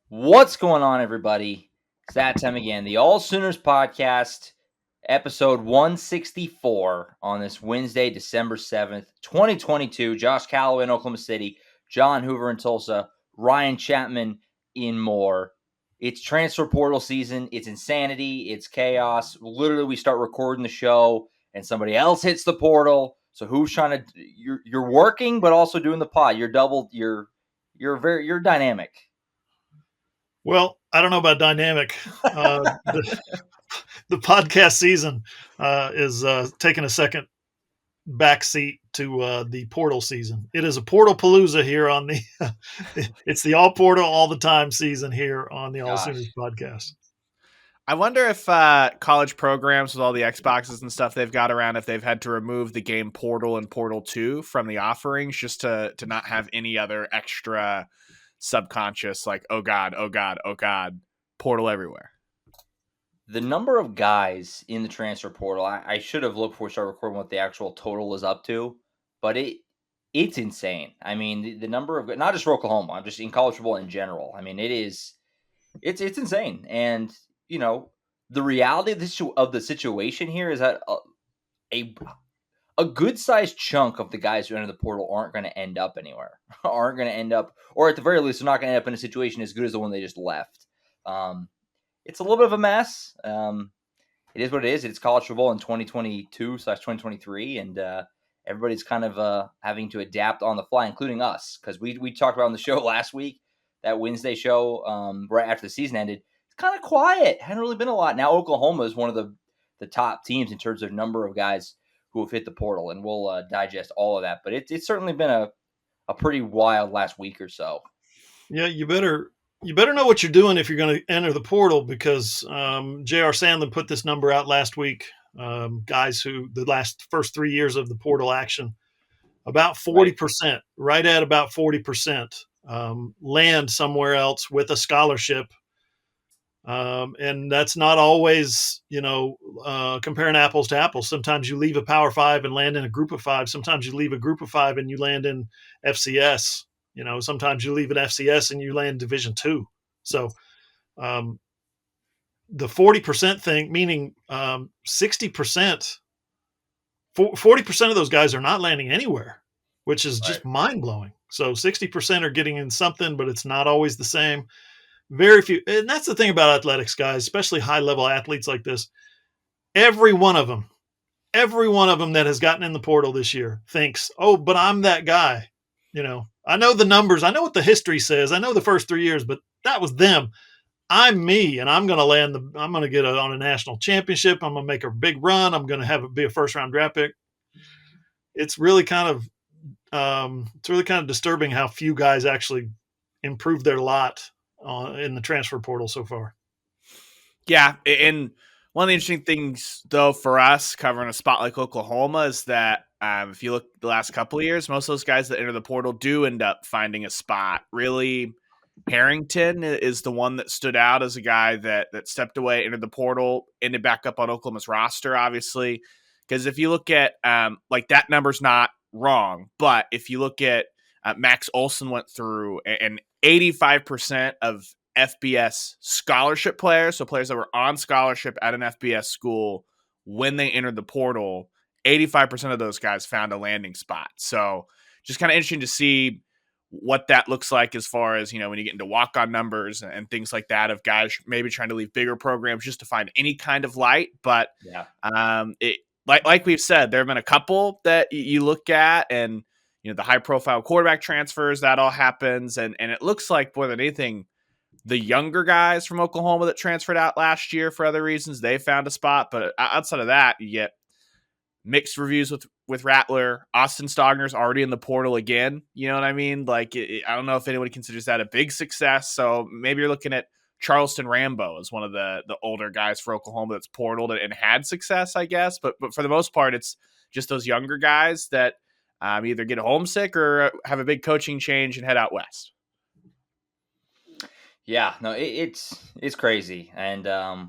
What's going on, everybody? It's that time again. The AllSooners Podcast, episode 164 on this Wednesday, December 7th, 2022. Josh Callaway in Oklahoma City, John Hoover in Tulsa, Ryan Chapman in Moore. It's transfer portal season. It's insanity. It's chaos. Literally, we start recording the show and somebody else hits the portal. So who's trying to? You're working, but also doing the pod. You're double. You're dynamic. Well, I don't know about dynamic. The podcast season is taking a second backseat to the portal season. It is a portal palooza here on the. It's the all portal all the time season here on the AllSooners Podcast. I wonder if college programs with all the Xboxes and stuff they've got around, if they've had to remove the game Portal and Portal 2 from the offerings just to not have any other extra subconscious, like, oh God, portal everywhere. The number of guys in the transfer portal, I should have looked before we started recording what the actual total is up to, but it's insane. I mean, the number of, not just for Oklahoma, I'm just in college football in general. I mean, it's insane. And, you know, the reality of the situation here is that a good-sized chunk of the guys who enter the portal aren't going to end up anywhere, aren't going to end up, or at the very least, they're not going to end up in a situation as good as the one they just left. It's a little bit of a mess. It is what it is. It's college football in 2022/2023, and everybody's kind of having to adapt on the fly, including us, because we talked about on the show last week, that Wednesday show right after the season ended. It's kind of quiet. Hadn't really been a lot. Now Oklahoma is one of the top teams in terms of number of guys who have hit the portal, and we'll digest all of that. But it's certainly been a pretty wild last week or so. Yeah, you better know what you're doing if you're going to enter the portal, because J.R. Sandlin put this number out last week. Guys who the first 3 years of the portal action, about 40%, right at about 40%, land somewhere else with a scholarship. And that's not always, comparing apples to apples. Sometimes you leave a Power Five and land in a Group of Five. Sometimes you leave a Group of Five and you land in FCS. Sometimes you leave an FCS and you land Division II. So the 40% thing, meaning 60%, 40% of those guys are not landing anywhere, which is just mind-blowing. So 60% are getting in something, but it's not always the same. Very few. And that's the thing about athletics, guys, especially high-level athletes like this. Every one of them that has gotten in the portal this year thinks, oh, but I'm that guy. I know the numbers. I know what the history says. I know the first 3 years, but that was them. I'm me, and I'm going to I'm going to get on a national championship. I'm going to make a big run. I'm going to be a first-round draft pick. It's really kind of disturbing how few guys actually improve their lot in the transfer portal so far. Yeah, and one of the interesting things, though, for us covering a spot like Oklahoma is that if you look the last couple of years, most of those guys that enter the portal do end up finding a spot. Really, Harrington is the one that stood out as a guy that stepped away, entered the portal, ended back up on Oklahoma's roster, obviously. Because if you look at, that number's not wrong, but if you look at Max Olson went through and 85% of FBS scholarship players, so players that were on scholarship at an FBS school when they entered the portal, 85% of those guys found a landing spot. So just kind of interesting to see what that looks like as far as, when you get into walk-on numbers and things like that of guys maybe trying to leave bigger programs just to find any kind of light. But like we've said, there have been a couple that you look at and, the high-profile quarterback transfers, that all happens. And it looks like more than anything, the younger guys from Oklahoma that transferred out last year for other reasons, they found a spot. But outside of that, you get mixed reviews with Rattler. Austin Stogner's already in the portal again. You know what I mean? I don't know if anybody considers that a big success. So maybe you're looking at Charleston Rambo as one of the older guys for Oklahoma that's portaled and had success, I guess. But for the most part, it's just those younger guys that either get homesick or have a big coaching change and head out west. Yeah, no, it's crazy, and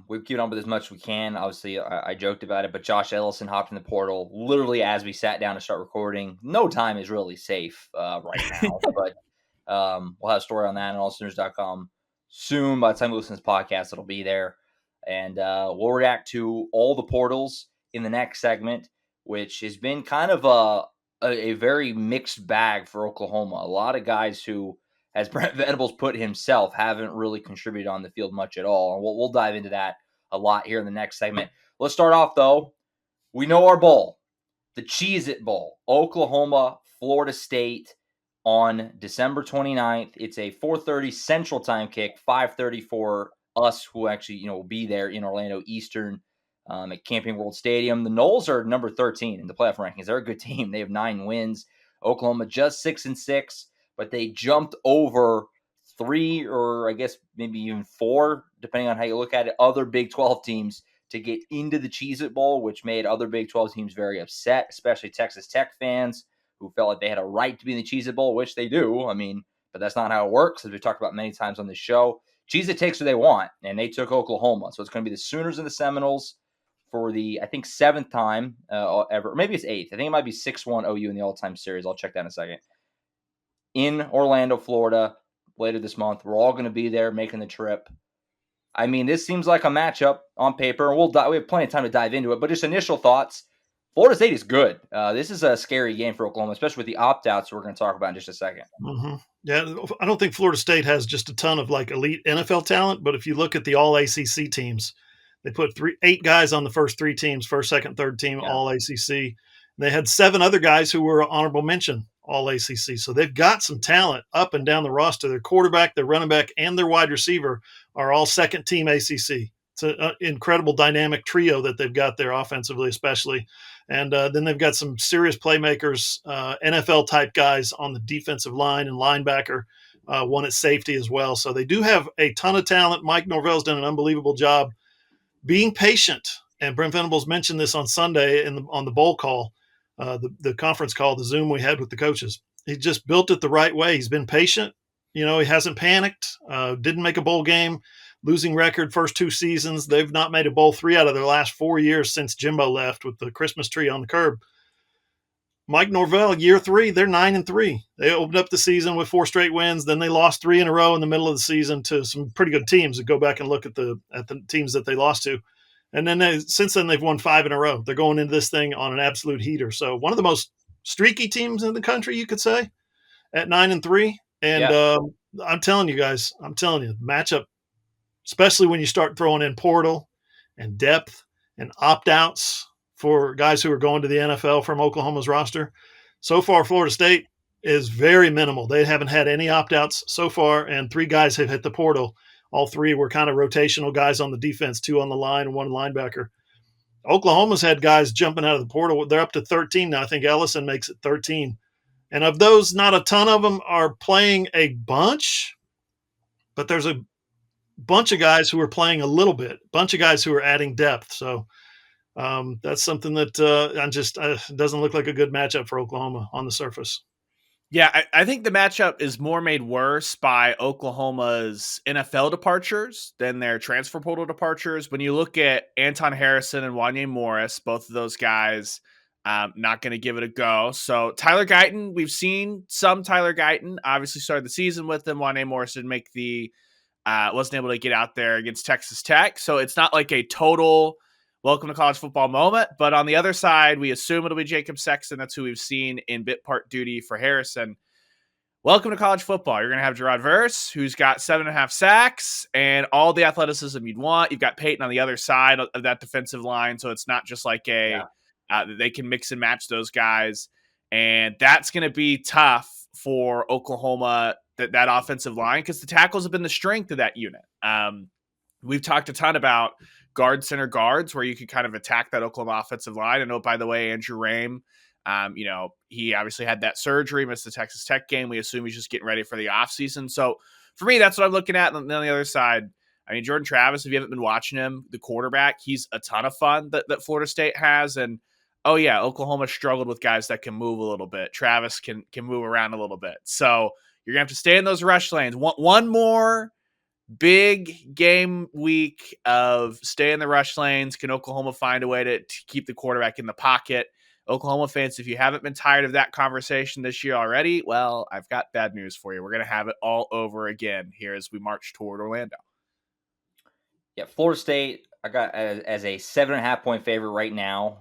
we've kept on with as much as we can. Obviously, I joked about it, but Josh Ellison hopped in the portal literally as we sat down to start recording. No time is really safe right now, but we'll have a story on that on allsooners.com soon. By the time you listen to this podcast, it'll be there. And we'll react to all the portals in the next segment, which has been kind of a very mixed bag for Oklahoma. A lot of guys who, as Brent Venables put himself, haven't really contributed on the field much at all. And we'll dive into that a lot here in the next segment. Let's start off, though. We know our bowl, the Cheez-It Bowl, Oklahoma, Florida State on December 29th. It's a 4:30 Central Time kick, 5:30 for us who actually will be there in Orlando Eastern at Camping World Stadium. The Noles are number 13 in the playoff rankings. They're a good team. They have 9 wins. Oklahoma just 6-6, but they jumped over 3 or I guess maybe even 4, depending on how you look at it, other Big 12 teams to get into the Cheez-It Bowl, which made other Big 12 teams very upset, especially Texas Tech fans who felt like they had a right to be in the Cheez-It Bowl, which they do. I mean, but that's not how it works, as we talked about many times on the show. Cheez-It takes what they want, and they took Oklahoma. So it's going to be the Sooners and the Seminoles for the, I think, 7th time ever. Maybe it's 8th. I think it might be 6-1 OU in the all-time series. I'll check that in a second. In Orlando, Florida, later this month. We're all going to be there making the trip. I mean, this seems like a matchup on paper. We have plenty of time to dive into it, but just initial thoughts. Florida State is good. This is a scary game for Oklahoma, especially with the opt-outs we're going to talk about in just a second. Mm-hmm. Yeah, I don't think Florida State has just a ton of elite NFL talent, but if you look at the all-ACC teams, they put 8 guys on the first 3 teams, first, second, third team, all-ACC. They had 7 other guys who were honorable mention all-ACC. So they've got some talent up and down the roster. Their quarterback, their running back, and their wide receiver are all second-team ACC. It's an incredible dynamic trio that they've got there offensively especially. And then they've got some serious playmakers, NFL-type guys on the defensive line and linebacker, one at safety as well. So they do have a ton of talent. Mike Norvell's done an unbelievable job being patient. And Brent Venables mentioned this on Sunday on the bowl call, the conference call, the Zoom we had with the coaches. He just built it the right way. He's been patient. He hasn't panicked, didn't make a bowl game. Losing record first 2 seasons. They've not made a bowl 3 out of their last 4 years since Jimbo left with the Christmas tree on the curb. Mike Norvell, year 3, they're 9-3. They opened up the season with 4 straight wins. Then they lost 3 in a row in the middle of the season to some pretty good teams. Go back and look at the teams that they lost to. And then since then, they've won 5 in a row. They're going into this thing on an absolute heater. So one of the most streaky teams in the country, you could say, at 9-3. And I'm telling you guys, matchup, especially when you start throwing in portal and depth and opt-outs for guys who are going to the NFL from Oklahoma's roster. So far, Florida State is very minimal. They haven't had any opt-outs so far, and 3 guys have hit the portal. All 3 were kind of rotational guys on the defense, 2 on the line and 1 linebacker. Oklahoma's had guys jumping out of the portal. They're up to 13 now. I think Ellison makes it 13. And of those, not a ton of them are playing a bunch, but there's a bunch of guys who are playing a little bit, bunch of guys who are adding depth. So that's something that doesn't look like a good matchup for Oklahoma on the surface. Yeah, I think the matchup is more made worse by Oklahoma's NFL departures than their transfer portal departures. When you look at Anton Harrison and Wanye Morris, both of those guys not going to give it a go. So Tyler Guyton, we've seen some Tyler Guyton, obviously started the season with them. Wanye Morris didn't make wasn't able to get out there against Texas Tech. So it's not like a total welcome to college football moment. But on the other side, we assume it'll be Jacob Sexton. That's who we've seen in bit part duty for Harrison. Welcome to college football. You're going to have Gerard Verse, who's got 7.5 sacks and all the athleticism you'd want. You've got Peyton on the other side of that defensive line. So it's not just like they can mix and match those guys. And that's going to be tough for Oklahoma, that offensive line, because the tackles have been the strength of that unit. We've talked a ton about guard center guards where you could kind of attack that Oklahoma offensive line. I know, by the way, Andrew Rame, he obviously had that surgery, missed the Texas Tech game. We assume he's just getting ready for the offseason. So for me, that's what I'm looking at. And then on the other side, I mean, Jordan Travis, if you haven't been watching him, the quarterback, he's a ton of fun that Florida State has. And Oklahoma struggled with guys that can move a little bit. Travis can move around a little bit. So you're going to have to stay in those rush lanes. One more big game week of stay in the rush lanes. Can Oklahoma find a way to keep the quarterback in the pocket? Oklahoma fans, if you haven't been tired of that conversation this year already, well, I've got bad news for you. We're going to have it all over again here as we march toward Orlando. Yeah, Florida State, I got as a 7.5-point favorite right now.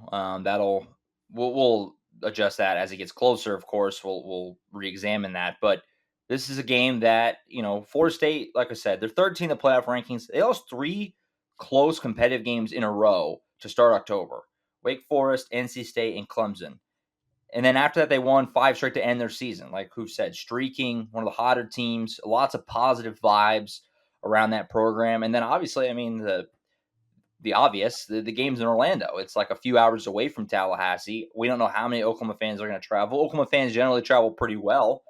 We'll adjust that as it gets closer. Of course, we'll re-examine that. But this is a game that, Florida State, like I said, they're 13th in the playoff rankings. They lost 3 close competitive games in a row to start October. Wake Forest, NC State, and Clemson. And then after that, they won 5 straight to end their season. Like Hoover said, streaking, one of the hotter teams, lots of positive vibes around that program. And then obviously, I mean, the obvious, the game's in Orlando. It's like a few hours away from Tallahassee. We don't know how many Oklahoma fans are going to travel. Oklahoma fans generally travel pretty well,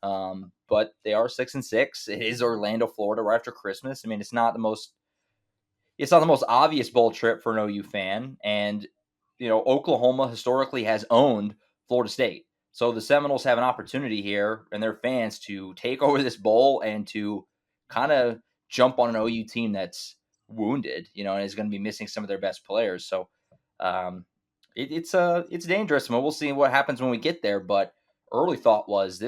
but they are 6-6. It is Orlando, Florida, right after Christmas. I mean, it's not the most obvious bowl trip for an OU fan. And, Oklahoma historically has owned Florida State. So the Seminoles have an opportunity here and their fans to take over this bowl and to kind of jump on an OU team that's wounded, and is going to be missing some of their best players. So it's dangerous. We'll see what happens when we get there. But early thought was we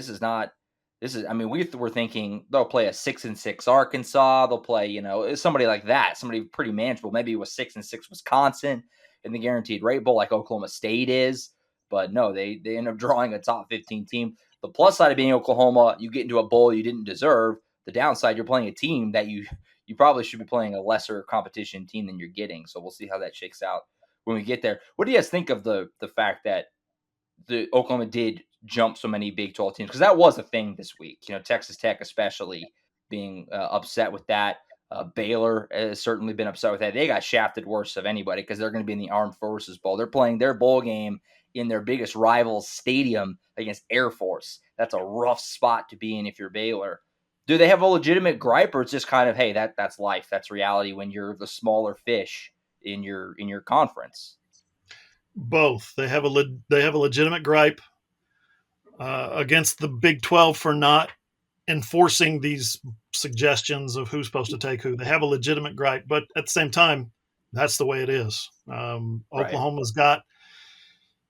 were thinking they'll play a 6-6 Arkansas. They'll play, somebody like that, somebody pretty manageable. Maybe it was 6-6 Wisconsin in the Guaranteed Rate Bowl, like Oklahoma State is. But no, they end up drawing a top 15 team. The plus side of being Oklahoma, you get into a bowl you didn't deserve. The downside, you're playing a team that you probably should be playing a lesser competition team than you're getting. So we'll see how that shakes out when we get there. What do you guys think of the fact that the Oklahoma did jump so many Big 12 teams? Because that was a thing this week. Texas Tech especially being upset with that. Baylor has certainly been upset with that. They got shafted worse of anybody because they're going to be in the Armed Forces Bowl. They're playing their bowl game in their biggest rival's stadium against Air Force. That's a rough spot to be in if you're Baylor. Do they have a legitimate gripe, or it's just kind of, hey, that's life, that's reality when you're the smaller fish in your conference? Both. They have a legitimate gripe against the Big 12 for not enforcing these suggestions of who's supposed to take who. They have a legitimate gripe, but at the same time, that's the way it is. Oklahoma's got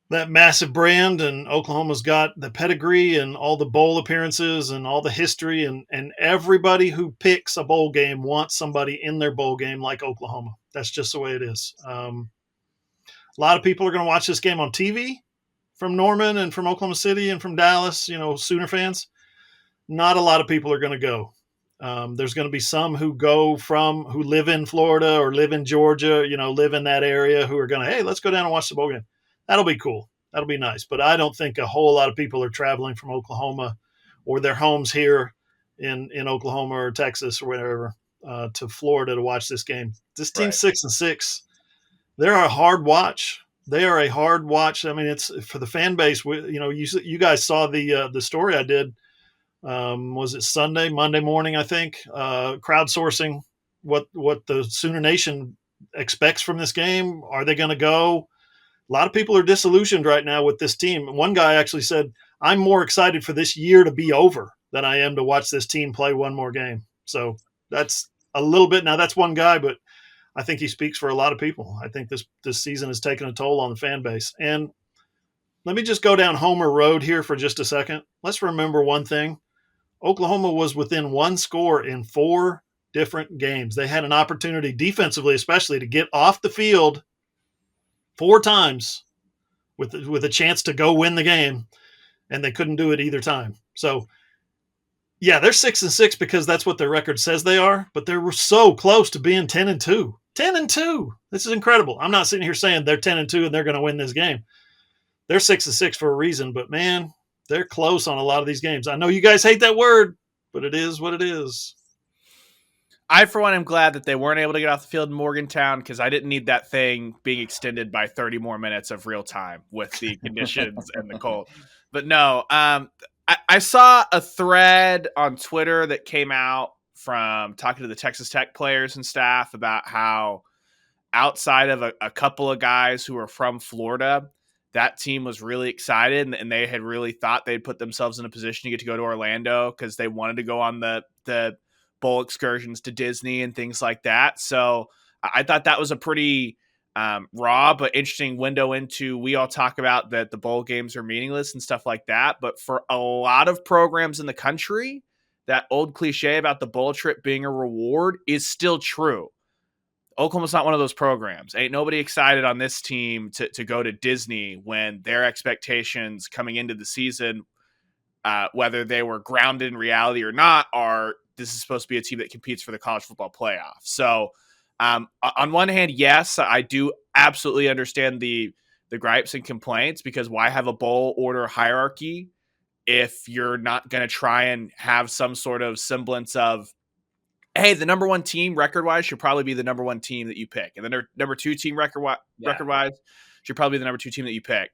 that massive brand, and Oklahoma's got the pedigree and all the bowl appearances and all the history, and everybody who picks a bowl game wants somebody in their bowl game like Oklahoma. That's just the way it is. A lot of people are going to watch this game on TV from Norman and from Oklahoma City and from Dallas, Sooner fans. Not a lot of people are going to go. There's going to be some who live in Florida or live in Georgia, live in that area, who are going to, hey, let's go down and watch the bowl game. That'll be cool. That'll be nice. But I don't think a whole lot of people are traveling from Oklahoma or their homes here in Oklahoma or Texas or whatever to Florida to watch this game. This team's 6-6. They're a hard watch. They are a hard watch. I mean, it's for the fan base. You guys saw the story I did. Was it Monday morning, I think, crowdsourcing what the Sooner Nation expects from this game. Are they going to go? A lot of people are disillusioned right now with this team. One guy actually said, I'm more excited for this year to be over than I am to watch this team play one more game. So that's a little bit. Now, that's one guy, but I think he speaks for a lot of people. I think this season has taken a toll on the fan base. And let me just go down Homer Road here for just a second. Let's remember one thing. Oklahoma was within 1 score in 4 different games. They had an opportunity defensively, especially, to get off the field 4 times with a chance to go win the game, and they couldn't do it either time. So, yeah, they're 6-6 because that's what their record says they are, but they were so close to being 10-2. 10-2. This is incredible. I'm not sitting here saying they're 10-2 and they're going to win this game. They're 6-6 for a reason, but man, they're close on a lot of these games. I know you guys hate that word, but it is what it is. I, for one, am glad that they weren't able to get off the field in Morgantown because I didn't need that thing being extended by 30 more minutes of real time with the conditions and the cold. But no, I saw a thread on Twitter that came out from talking to the Texas Tech players and staff about how outside of a couple of guys who are from Florida, that team was really excited and they had really thought they'd put themselves in a position to get to go to Orlando because they wanted to go on the bowl excursions to Disney and things like that. So I thought that was a pretty raw but interesting window into. We all talk about that the bowl games are meaningless and stuff like that, but for a lot of programs in the country, that old cliche about the bowl trip being a reward is still true. Oklahoma's not one of those programs. Ain't nobody excited on this team to go to Disney when their expectations coming into the season, whether they were grounded in reality or not, are this is supposed to be a team that competes for the college football playoff. So on one hand, yes, I do absolutely understand the gripes and complaints, because why have a bowl order hierarchy if you're not going to try and have some sort of semblance of, hey, the number one team record-wise should probably be the number one team that you pick, and the number two team record-wise should probably be the number two team that you pick.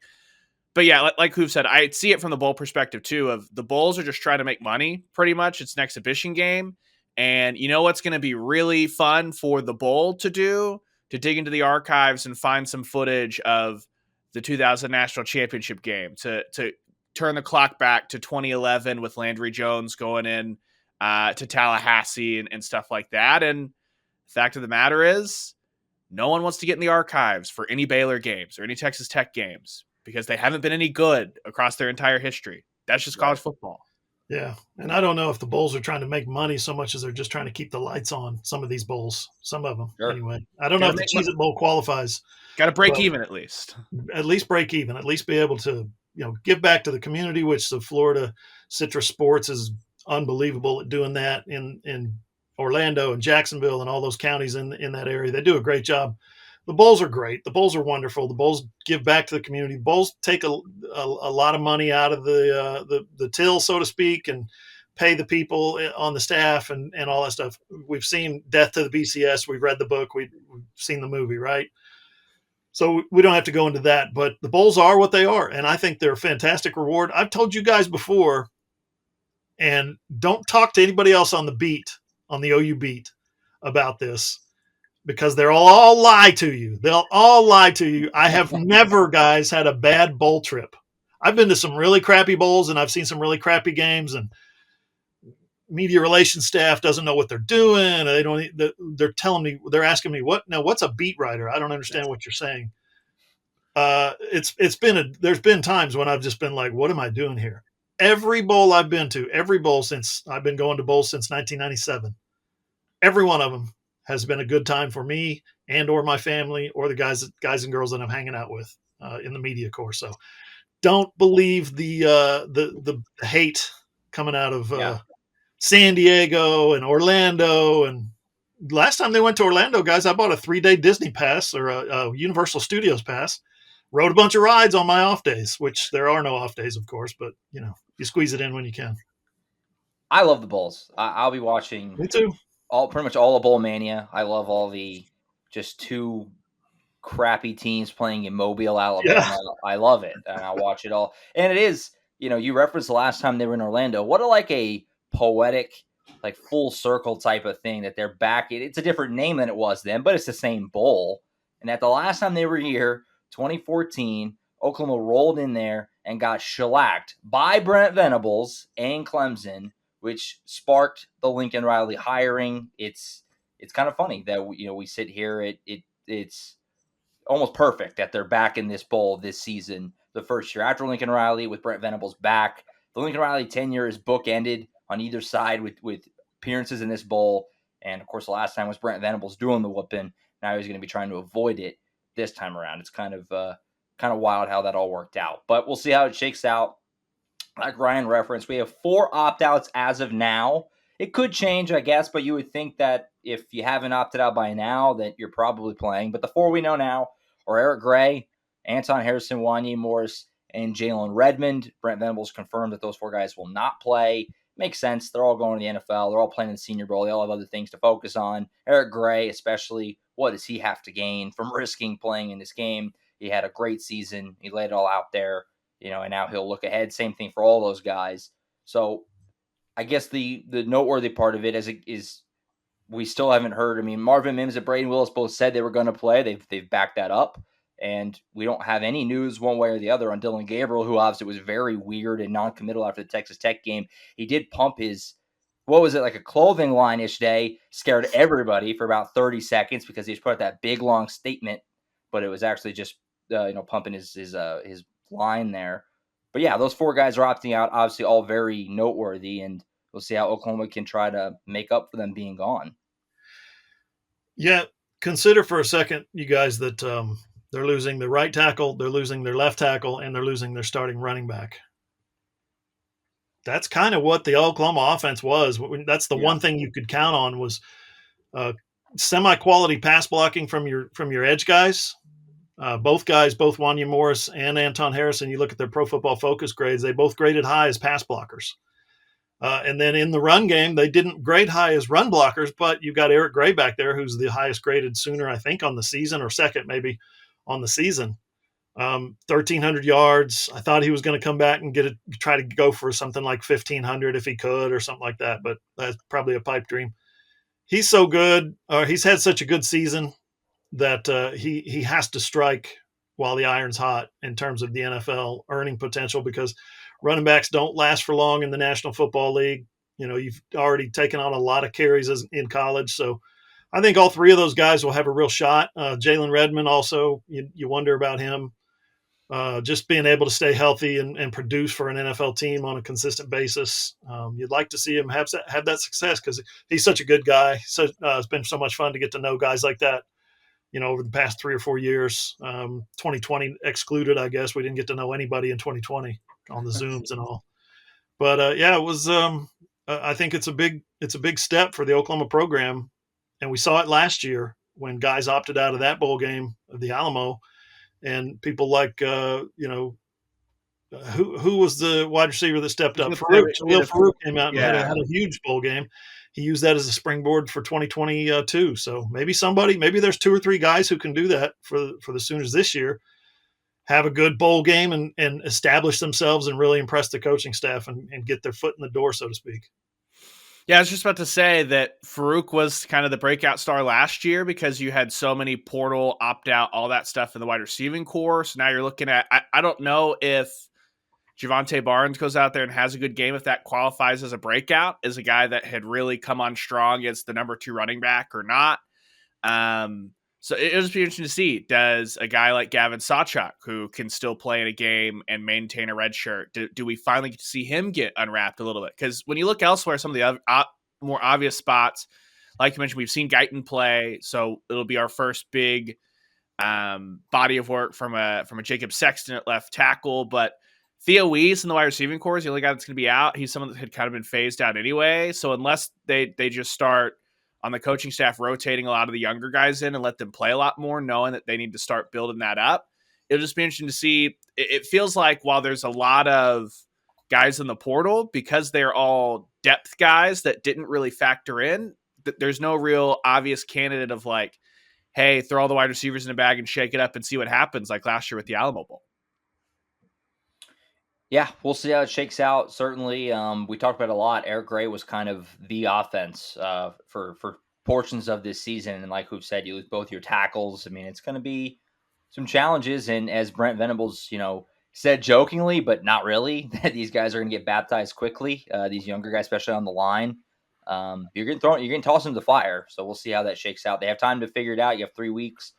But yeah, like Hoove said, I see it from the bowl perspective too, of the bowls are just trying to make money pretty much. It's an exhibition game. And you know what's going to be really fun for the bowl to do? To dig into the archives and find some footage of the 2000 National Championship game, to turn the clock back to 2011 with Landry Jones going in to Tallahassee and stuff like that. And the fact of the matter is, no one wants to get in the archives for any Baylor games or any Texas Tech games because they haven't been any good across their entire history. That's just college football. Yeah, and I don't know if the bowls are trying to make money so much as they're just trying to keep the lights on. Some of these bowls, some of them, anyway. I don't know if the Cheez-It Bowl qualifies. Got to break even at least. At least break even. At least be able to, give back to the community, which the Florida Citrus Sports is unbelievable at doing that in Orlando and Jacksonville and all those counties in that area. They do a great job. The bowls are great. The bowls are wonderful. The bowls give back to the community. The bowls take a lot of money out of the till, so to speak, and pay the people on the staff and all that stuff. We've seen Death to the BCS. We've read the book. We've seen the movie, right? So we don't have to go into that. But the bowls are what they are, and I think they're a fantastic reward. I've told you guys before, and don't talk to anybody else on the beat, on the OU beat, about this, because they'll all lie to you. They'll all lie to you. I have never, guys, had a bad bowl trip. I've been to some really crappy bowls, and I've seen some really crappy games, and media relations staff doesn't know what they're doing. They're telling me, they're asking me, what's a beat writer? I don't understand what you're saying. There's been times when I've just been like, what am I doing here? Every bowl I've been to, every bowl since I've been going to bowls since 1997, every one of them has been a good time for me and or my family or the guys and girls that I'm hanging out with in the media corps. So don't believe the hate coming out of San Diego and Orlando. And last time they went to Orlando, guys, I bought a 3-day Disney pass or a Universal Studios pass, rode a bunch of rides on my off days, which there are no off days, of course, but you squeeze it in when you can. I love the bowls. I'll be watching. Me too. Pretty much all of Bowl Mania. I love all the just two crappy teams playing in Mobile, Alabama. Yeah. I love it, and I watch it all. And it is, you referenced the last time they were in Orlando. What a poetic, full circle type of thing that they're back. It's a different name than it was then, but it's the same bowl. And at the last time they were here, 2014, Oklahoma rolled in there and got shellacked by Brent Venables and Clemson, which sparked the Lincoln Riley hiring. It's kind of funny that we sit here. It's almost perfect that they're back in this bowl this season, the first year after Lincoln Riley with Brent Venables back. The Lincoln Riley tenure is bookended on either side with appearances in this bowl, and of course the last time was Brent Venables doing the whooping. Now he's going to be trying to avoid it this time around. It's kind of wild how that all worked out, but we'll see how it shakes out. Like Ryan referenced, we have 4 opt-outs as of now. It could change, I guess, but you would think that if you haven't opted out by now, that you're probably playing. But the 4 we know now are Eric Gray, Anton Harrison, Wanye Morris, and Jalen Redmond. Brent Venables confirmed that those 4 guys will not play. Makes sense. They're all going to the NFL. They're all playing in the Senior Bowl. They all have other things to focus on. Eric Gray, especially, what does he have to gain from risking playing in this game? He had a great season. He laid it all out there. And now he'll look ahead. Same thing for all those guys. So I guess the noteworthy part of it is we still haven't heard. I mean, Marvin Mims and Braden Willis both said they were going to play. They've backed that up. And we don't have any news one way or the other on Dylan Gabriel, who obviously was very weird and non-committal after the Texas Tech game. He did pump his, a clothing line-ish day, scared everybody for about 30 seconds because he just put out that big, long statement but it was actually just pumping his line there. But yeah, those 4 guys are opting out. Obviously, all very noteworthy, and we'll see how Oklahoma can try to make up for them being gone. Yeah, consider for a second, you guys, that they're losing their right tackle, they're losing their left tackle, and they're losing their starting running back. That's kind of what the Oklahoma offense was. That's the one thing you could count on was semi-quality pass blocking from your edge guys. Both Wanya Morris and Anton Harrison, you look at their Pro Football Focus grades, they both graded high as pass blockers. And then in the run game, they didn't grade high as run blockers, but you've got Eric Gray back there, who's the highest graded Sooner, I think, on the season, or second maybe on the season. 1,300 yards. I thought he was going to come back and try to go for something like 1,500 if he could or something like that, but that's probably a pipe dream. He's so good, or he's had such a good season that he has to strike while the iron's hot in terms of the NFL earning potential, because running backs don't last for long in the National Football League. You've already taken on a lot of carries in college, so I think all 3 of those guys will have a real shot. Jalen Redmond also, you wonder about him. Just being able to stay healthy and produce for an NFL team on a consistent basis. You'd like to see him have that success because he's such a good guy. So it's been so much fun to get to know guys like that, over the past 3 or 4 years. 2020 excluded, I guess. We didn't get to know anybody in 2020 on the Zooms and all. But yeah, it was. I think it's a big step for the Oklahoma program, and we saw it last year when guys opted out of that bowl game of the Alamo. And people like, who was the wide receiver that stepped up? Farouk came out and had a huge bowl game. He used that as a springboard for 2022. So maybe there's 2 or 3 guys who can do that for the Sooners this year, have a good bowl game and establish themselves and really impress the coaching staff and get their foot in the door, so to speak. Yeah, I was just about to say that Farouk was kind of the breakout star last year because you had so many portal, opt-out, all that stuff in the wide receiving core. So now you're looking at – I don't know if Javonte Barnes goes out there and has a good game, if that qualifies as a breakout, as a guy that had really come on strong as the number 2 running back or not. So it'll just be interesting to see. Does a guy like Gavin Sawchuk, who can still play in a game and maintain a red shirt, do we finally get to see him get unwrapped a little bit? Because when you look elsewhere, some of the other, more obvious spots, like you mentioned, we've seen Guyton play, so it'll be our first big body of work from a Jacob Sexton at left tackle. But Theo Weiss in the wide receiving core is the only guy that's going to be out. He's someone that had kind of been phased out anyway. So unless they just start on the coaching staff rotating a lot of the younger guys in and let them play a lot more, knowing that they need to start building that up, it'll just be interesting to see. It feels like while there's a lot of guys in the portal, because they're all depth guys that didn't really factor in, that there's no real obvious candidate of like, hey, throw all the wide receivers in a bag and shake it up and see what happens, like last year with the Alamo Bowl. Yeah, we'll see how it shakes out. Certainly, we talked about it a lot. Eric Gray was kind of the offense for portions of this season. And like we've said, you lose both your tackles. I mean, it's going to be some challenges. And as Brent Venables, said jokingly, but not really, that these guys are going to get baptized quickly. These younger guys, especially on the line, you're going to toss them to the fire. So we'll see how that shakes out. They have time to figure it out. You have 3 weeks,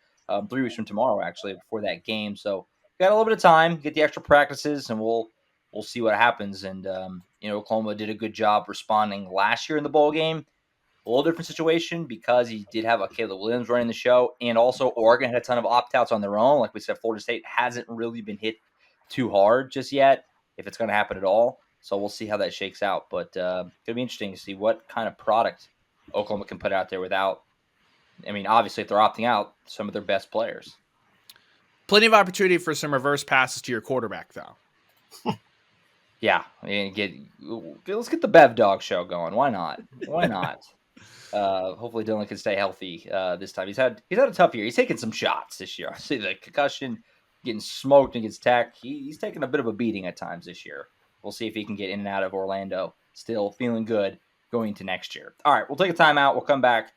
3 weeks from tomorrow, actually, before that game. So got a little bit of time, get the extra practices, and we'll see what happens. And, Oklahoma did a good job responding last year in the bowl game. A little different situation because he did have a Caleb Williams running the show. And also Oregon had a ton of opt-outs on their own. Like we said, Florida State hasn't really been hit too hard just yet, if it's going to happen at all. So we'll see how that shakes out. But it's going to be interesting to see what kind of product Oklahoma can put out there without, obviously if they're opting out, some of their best players. Plenty of opportunity for some reverse passes to your quarterback, though. Yeah, let's get the Bev Dog show going. Why not? Why not? Hopefully Dylan can stay healthy this time. He's had a tough year. He's taken some shots this year. I see the concussion, getting smoked against Tech. He's taken a bit of a beating at times this year. We'll see if he can get in and out of Orlando. Still feeling good going into next year. All right, we'll take a timeout. We'll come back.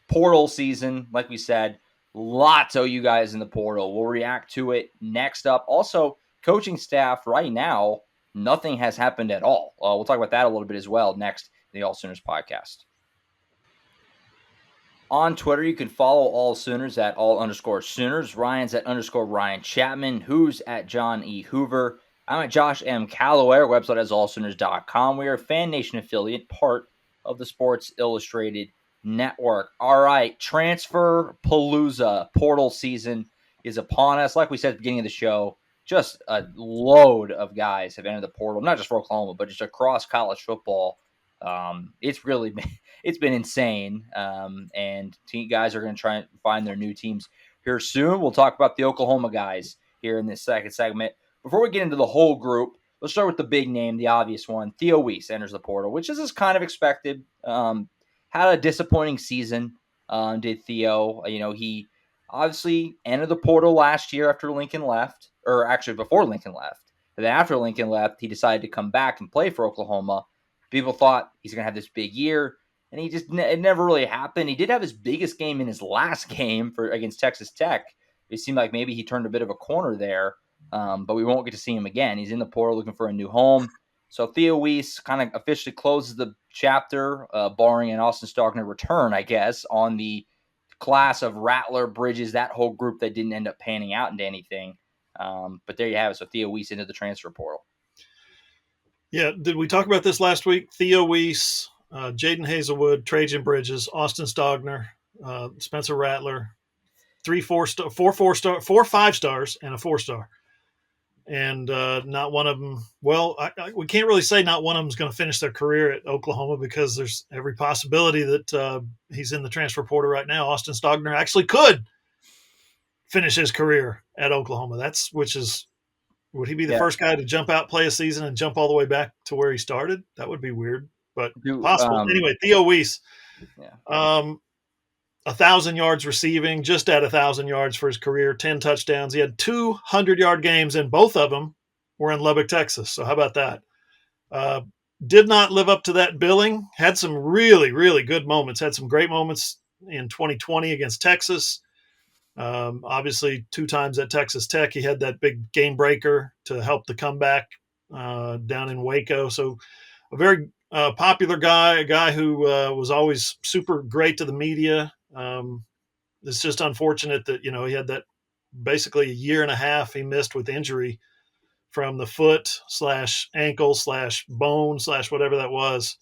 Portal season, like we said, lots of you guys in the portal. We'll react to it next up. Also, coaching staff right now, nothing has happened at all. We'll talk about that a little bit as well next in the AllSooners Podcast. On Twitter, you can follow all Sooners at all_Sooners. Ryan's at _Ryan Chapman. Who's at John E. Hoover. I'm at Josh M. Callaway. Our website is allsooners.com. We are a Fan Nation affiliate, part of the Sports Illustrated Network. All right, transfer palooza portal season is upon us. Like we said at the beginning of the show, just a load of guys have entered the portal, not just for Oklahoma, but just across college football. It's been insane. And guys are going to try and find their new teams here soon. We'll talk about the Oklahoma guys here in this second segment. Before we get into the whole group, let's start with the big name, the obvious one. Theo Weiss enters the portal, which is kind of expected. Had a disappointing season, did Theo. He obviously entered the portal last year after Lincoln left, or actually before Lincoln left. And then after Lincoln left, he decided to come back and play for Oklahoma. People thought he's going to have this big year, and it never really happened. He did have his biggest game in his last game against Texas Tech. It seemed like maybe he turned a bit of a corner there, but we won't get to see him again. He's in the portal looking for a new home. So Theo Weiss kind of officially closes the chapter, barring an Austin Stogner return, I guess, on the class of Rattler, Bridges, that whole group that didn't end up panning out into anything. But there you have it. So Theo Weiss into the transfer portal. Yeah, did we talk about this last week? Theo Weiss, Jaden Hazelwood, Trajan Bridges, Austin Stogner, Spencer Rattler, 4 5 stars, and a 4-star. And not one of them. Well, we can't really say not one of them is going to finish their career at Oklahoma because there's every possibility that he's in the transfer portal right now. Austin Stogner actually could finish his career at Oklahoma. Would he be the first guy to jump out, play a season, and jump all the way back to where he started? That would be weird, but possible. Anyway, Theo Weiss, 1,000 yards receiving, just at 1,000 yards for his career, 10 touchdowns. He had 200-yard games, and both of them were in Lubbock, Texas. So how about that? Did not live up to that billing. Had some really, really good moments. Had some great moments in 2020 against Texas. Obviously, 2 times at Texas Tech, he had that big game breaker to help the comeback down in Waco. So a very popular guy, a guy who was always super great to the media. It's just unfortunate that, he had that basically a year and a half he missed with injury from the foot / ankle / bone / whatever that was.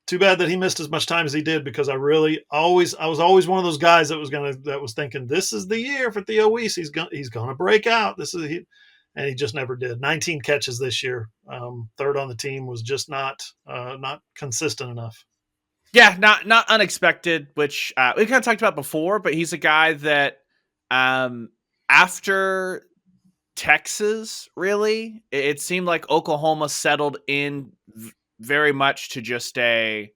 Too bad that he missed as much time as he did, because I was always one of those guys that was thinking, this is the year for Theo Weiss. He's gonna break out. And he just never did. 19 catches this year. Third on the team, was just not consistent enough. Yeah, not unexpected, which we kind of talked about before, but he's a guy that after Texas, really, it seemed like Oklahoma settled in very much to just a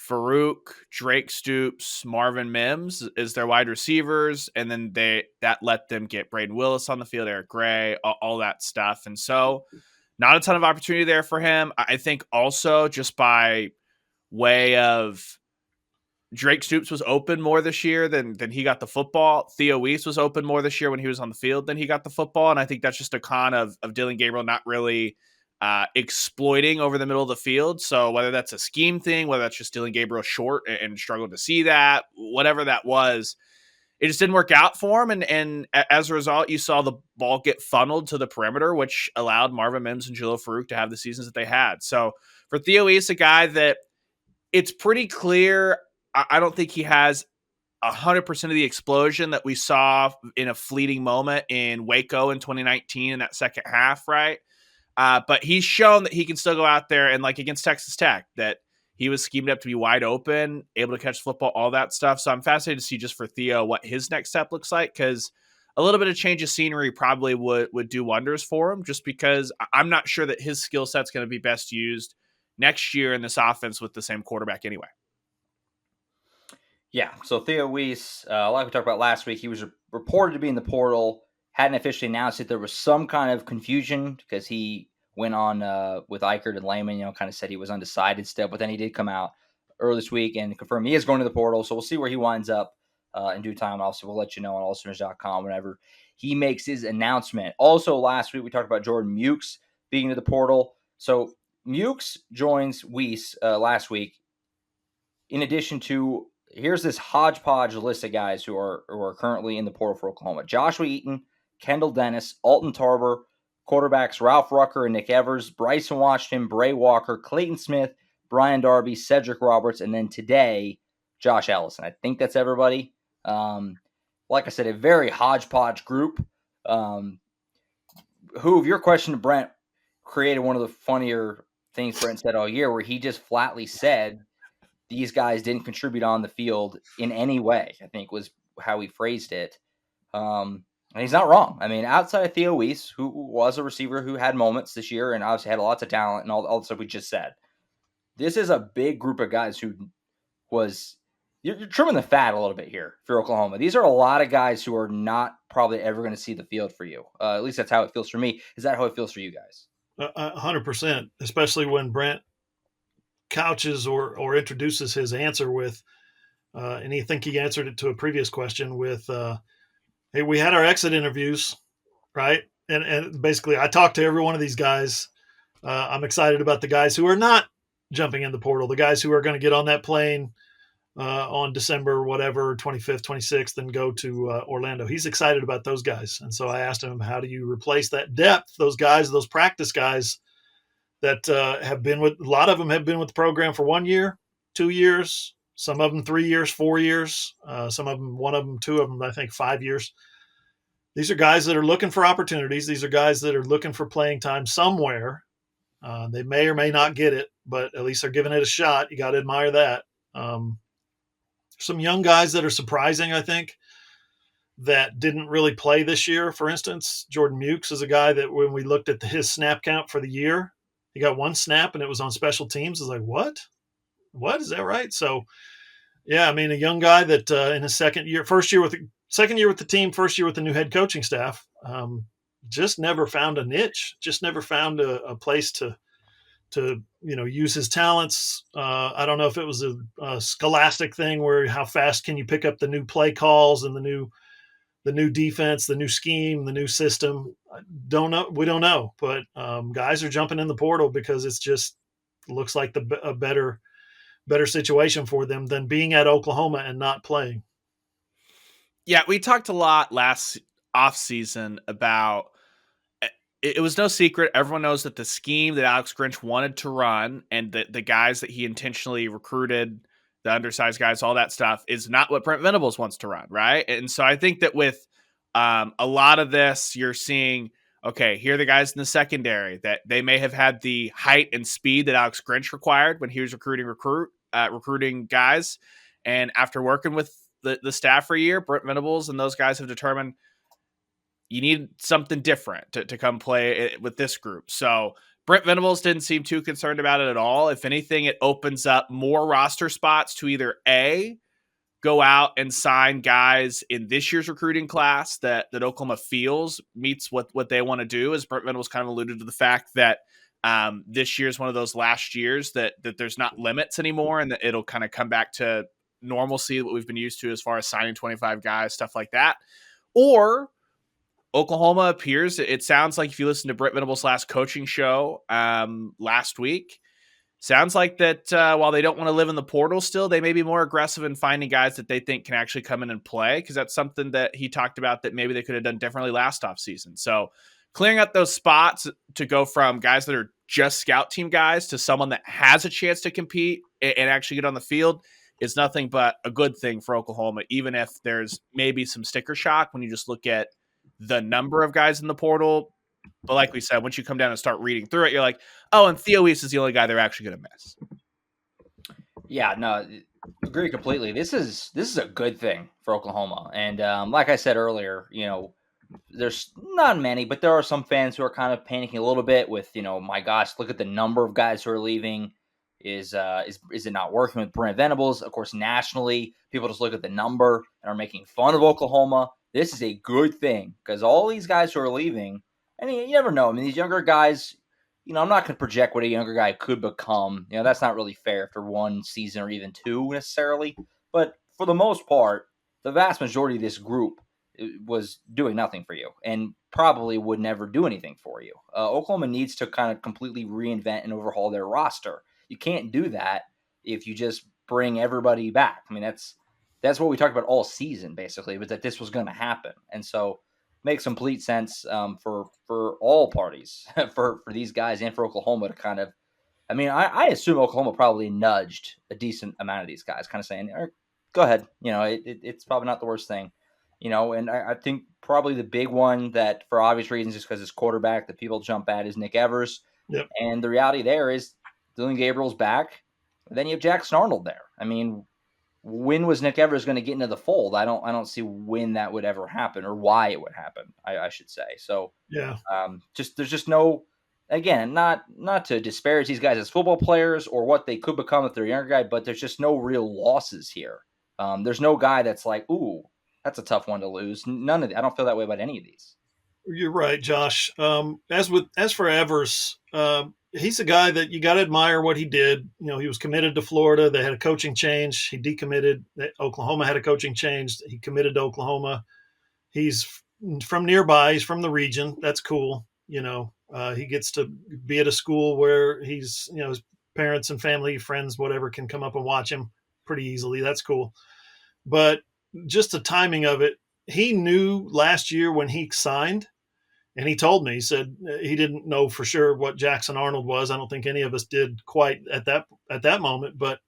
Farouk, Drake Stoops, Marvin Mims is their wide receivers, and then that let them get Braden Willis on the field, Eric Gray, all that stuff. And so not a ton of opportunity there for him. I think also just by way of Drake Stoops was open more this year than he got the football. Theo Weiss was open more this year when he was on the field than he got the football. And I think that's just a con of Dylan Gabriel not really exploiting over the middle of the field. So whether that's a scheme thing, whether that's just Dylan Gabriel short and struggled to see that, whatever that was, it just didn't work out for him. And as a result, you saw the ball get funneled to the perimeter, which allowed Marvin Mims and Jalil Farouk to have the seasons that they had. So for Theo Weiss, a guy that it's pretty clear, I don't think he has 100% of the explosion that we saw in a fleeting moment in Waco in 2019 in that second half, right? But he's shown that he can still go out there and, like against Texas Tech, that he was schemed up to be wide open, able to catch the football, all that stuff. So I'm fascinated to see just for Theo what his next step looks like, because a little bit of change of scenery probably would do wonders for him, just because I'm not sure that his skill set's going to be best used next year in this offense with the same quarterback anyway. Yeah, so Theo Weiss, like we talked about last week, he was reported to be in the portal, hadn't officially announced it. There was some kind of confusion because he went on with Eichert and Lehman, kind of said he was undecided still, but then he did come out early this week and confirm he is going to the portal. So we'll see where he winds up in due time. Also, we'll let you know on AllSooners.com whenever he makes his announcement. Also, last week we talked about Jordan Mukes being to the portal. So Mukes joins Weiss last week. In addition to here's this hodgepodge list of guys who are currently in the portal for Oklahoma: Joshua Eaton, Kendall Dennis, Alton Tarver, quarterbacks Ralph Rucker and Nick Evers, Bryson Washington, Bray Walker, Clayton Smith, Brian Darby, Cedric Roberts, and then today, Josh Ellison. I think that's everybody. Like I said, a very hodgepodge group. Who, your question to Brent created one of the funnier things Brent said all year, where he just flatly said these guys didn't contribute on the field in any way, I think was how he phrased it. And he's not wrong. I mean, outside of Theo Weiss, who was a receiver who had moments this year and obviously had lots of talent and all the stuff we just said, this is a big group of guys who was – you're trimming the fat a little bit here for Oklahoma. These are a lot of guys who are not probably ever going to see the field for you. At least that's how it feels for me. Is that how it feels for you guys? 100%, especially when Brent couches or introduces his answer with and I think he answered it to a previous question with hey, we had our exit interviews, right? And basically I talked to every one of these guys. I'm excited about the guys who are not jumping in the portal, the guys who are going to get on that plane on December, whatever, 25th, 26th, and go to Orlando. He's excited about those guys. And so I asked him, how do you replace that depth, those guys, those practice guys that have been with, a lot of them have been with the program for 1 year, 2 years, some of them 3 years, 4 years, some of them, one of them, two of them, I think 5 years. These are guys that are looking for opportunities. These are guys that are looking for playing time somewhere. They may or may not get it, but at least they're giving it a shot. You got to admire that. Some young guys that are surprising, I think, that didn't really play this year. For instance, Jordan Mukes is a guy that when we looked at his snap count for the year, he got one snap and it was on special teams. I was like, what? What? Is that right? So, yeah, I mean, a young guy that in his second year with the team, first year with the new head coaching staff, just never found a niche, just never found a place to use his talents. I don't know if it was a scholastic thing where how fast can you pick up the new play calls and the new defense, the new scheme, the new system. Don't know. We don't know, but guys are jumping in the portal because it's just looks like a better situation for them than being at Oklahoma and not playing. Yeah, we talked a lot last offseason about it was no secret. Everyone knows that the scheme that Alex Grinch wanted to run and the guys that he intentionally recruited, the undersized guys, all that stuff, is not what Brent Venables wants to run, right? And so I think that with a lot of this, you're seeing, okay, here are the guys in the secondary that they may have had the height and speed that Alex Grinch required when he was recruiting guys. And after working with the staff for a year, Brent Venables and those guys have determined you need something different to come play with this group. So Brent Venables didn't seem too concerned about it at all. If anything, it opens up more roster spots to either A, go out and sign guys in this year's recruiting class that Oklahoma feels meets what they want to do, as Brent Venables kind of alluded to the fact that this year is one of those last years that there's not limits anymore and that it'll kind of come back to normalcy, what we've been used to as far as signing 25 guys, stuff like that. Or Oklahoma appears, it sounds like if you listen to Brent Venables' last coaching show last week, sounds like that while they don't want to live in the portal still, they may be more aggressive in finding guys that they think can actually come in and play, because that's something that he talked about that maybe they could have done differently last offseason. So clearing up those spots to go from guys that are just scout team guys to someone that has a chance to compete and actually get on the field is nothing but a good thing for Oklahoma, even if there's maybe some sticker shock when you just look at the number of guys in the portal. But like we said, once you come down and start reading through it, you're like, oh, and Theo Weiss is the only guy they're actually going to miss. Yeah, no, agree completely. This is a good thing for Oklahoma. And like I said earlier, there's not many, but there are some fans who are kind of panicking a little bit with, my gosh, look at the number of guys who are leaving. Is it not working with Brent Venables? Of course, nationally, people just look at the number and are making fun of Oklahoma. This is a good thing because all these guys who are leaving, and you never know. I mean, these younger guys, I'm not going to project what a younger guy could become. That's not really fair after one season or even two necessarily. But for the most part, the vast majority of this group was doing nothing for you and probably would never do anything for you. Oklahoma needs to kind of completely reinvent and overhaul their roster. You can't do that if you just bring everybody back. I mean, that's that's what we talked about all season, basically, was that this was going to happen. And so makes complete sense for all parties, for these guys and for Oklahoma to kind of, I mean, I assume Oklahoma probably nudged a decent amount of these guys, kind of saying, go ahead. It's probably not the worst thing. And I think probably the big one that, for obvious reasons, just because it's quarterback that people jump at, is Nick Evers. Yep. And the reality there is Dylan Gabriel's back. Then you have Jackson Arnold there. I mean, when was Nick Evers going to get into the fold? I don't see when that would ever happen, or why it would happen, I should say. So yeah, there's just no, again, not to disparage these guys as football players or what they could become if they're a younger guy, but there's just no real losses here. There's no guy that's like, ooh, that's a tough one to lose. None of I don't feel that way about any of these. You're right, Josh. As for Evers, he's a guy that you got to admire what he did. He was committed to Florida. They had a coaching change. He decommitted. Oklahoma had a coaching change. He committed to Oklahoma. He's from nearby. He's from the region. That's cool. He gets to be at a school where he's, his parents and family, friends, whatever, can come up and watch him pretty easily. That's cool. But just the timing of it, he knew last year when he signed. And he told me, he said he didn't know for sure what Jackson Arnold was. I don't think any of us did quite at that moment, but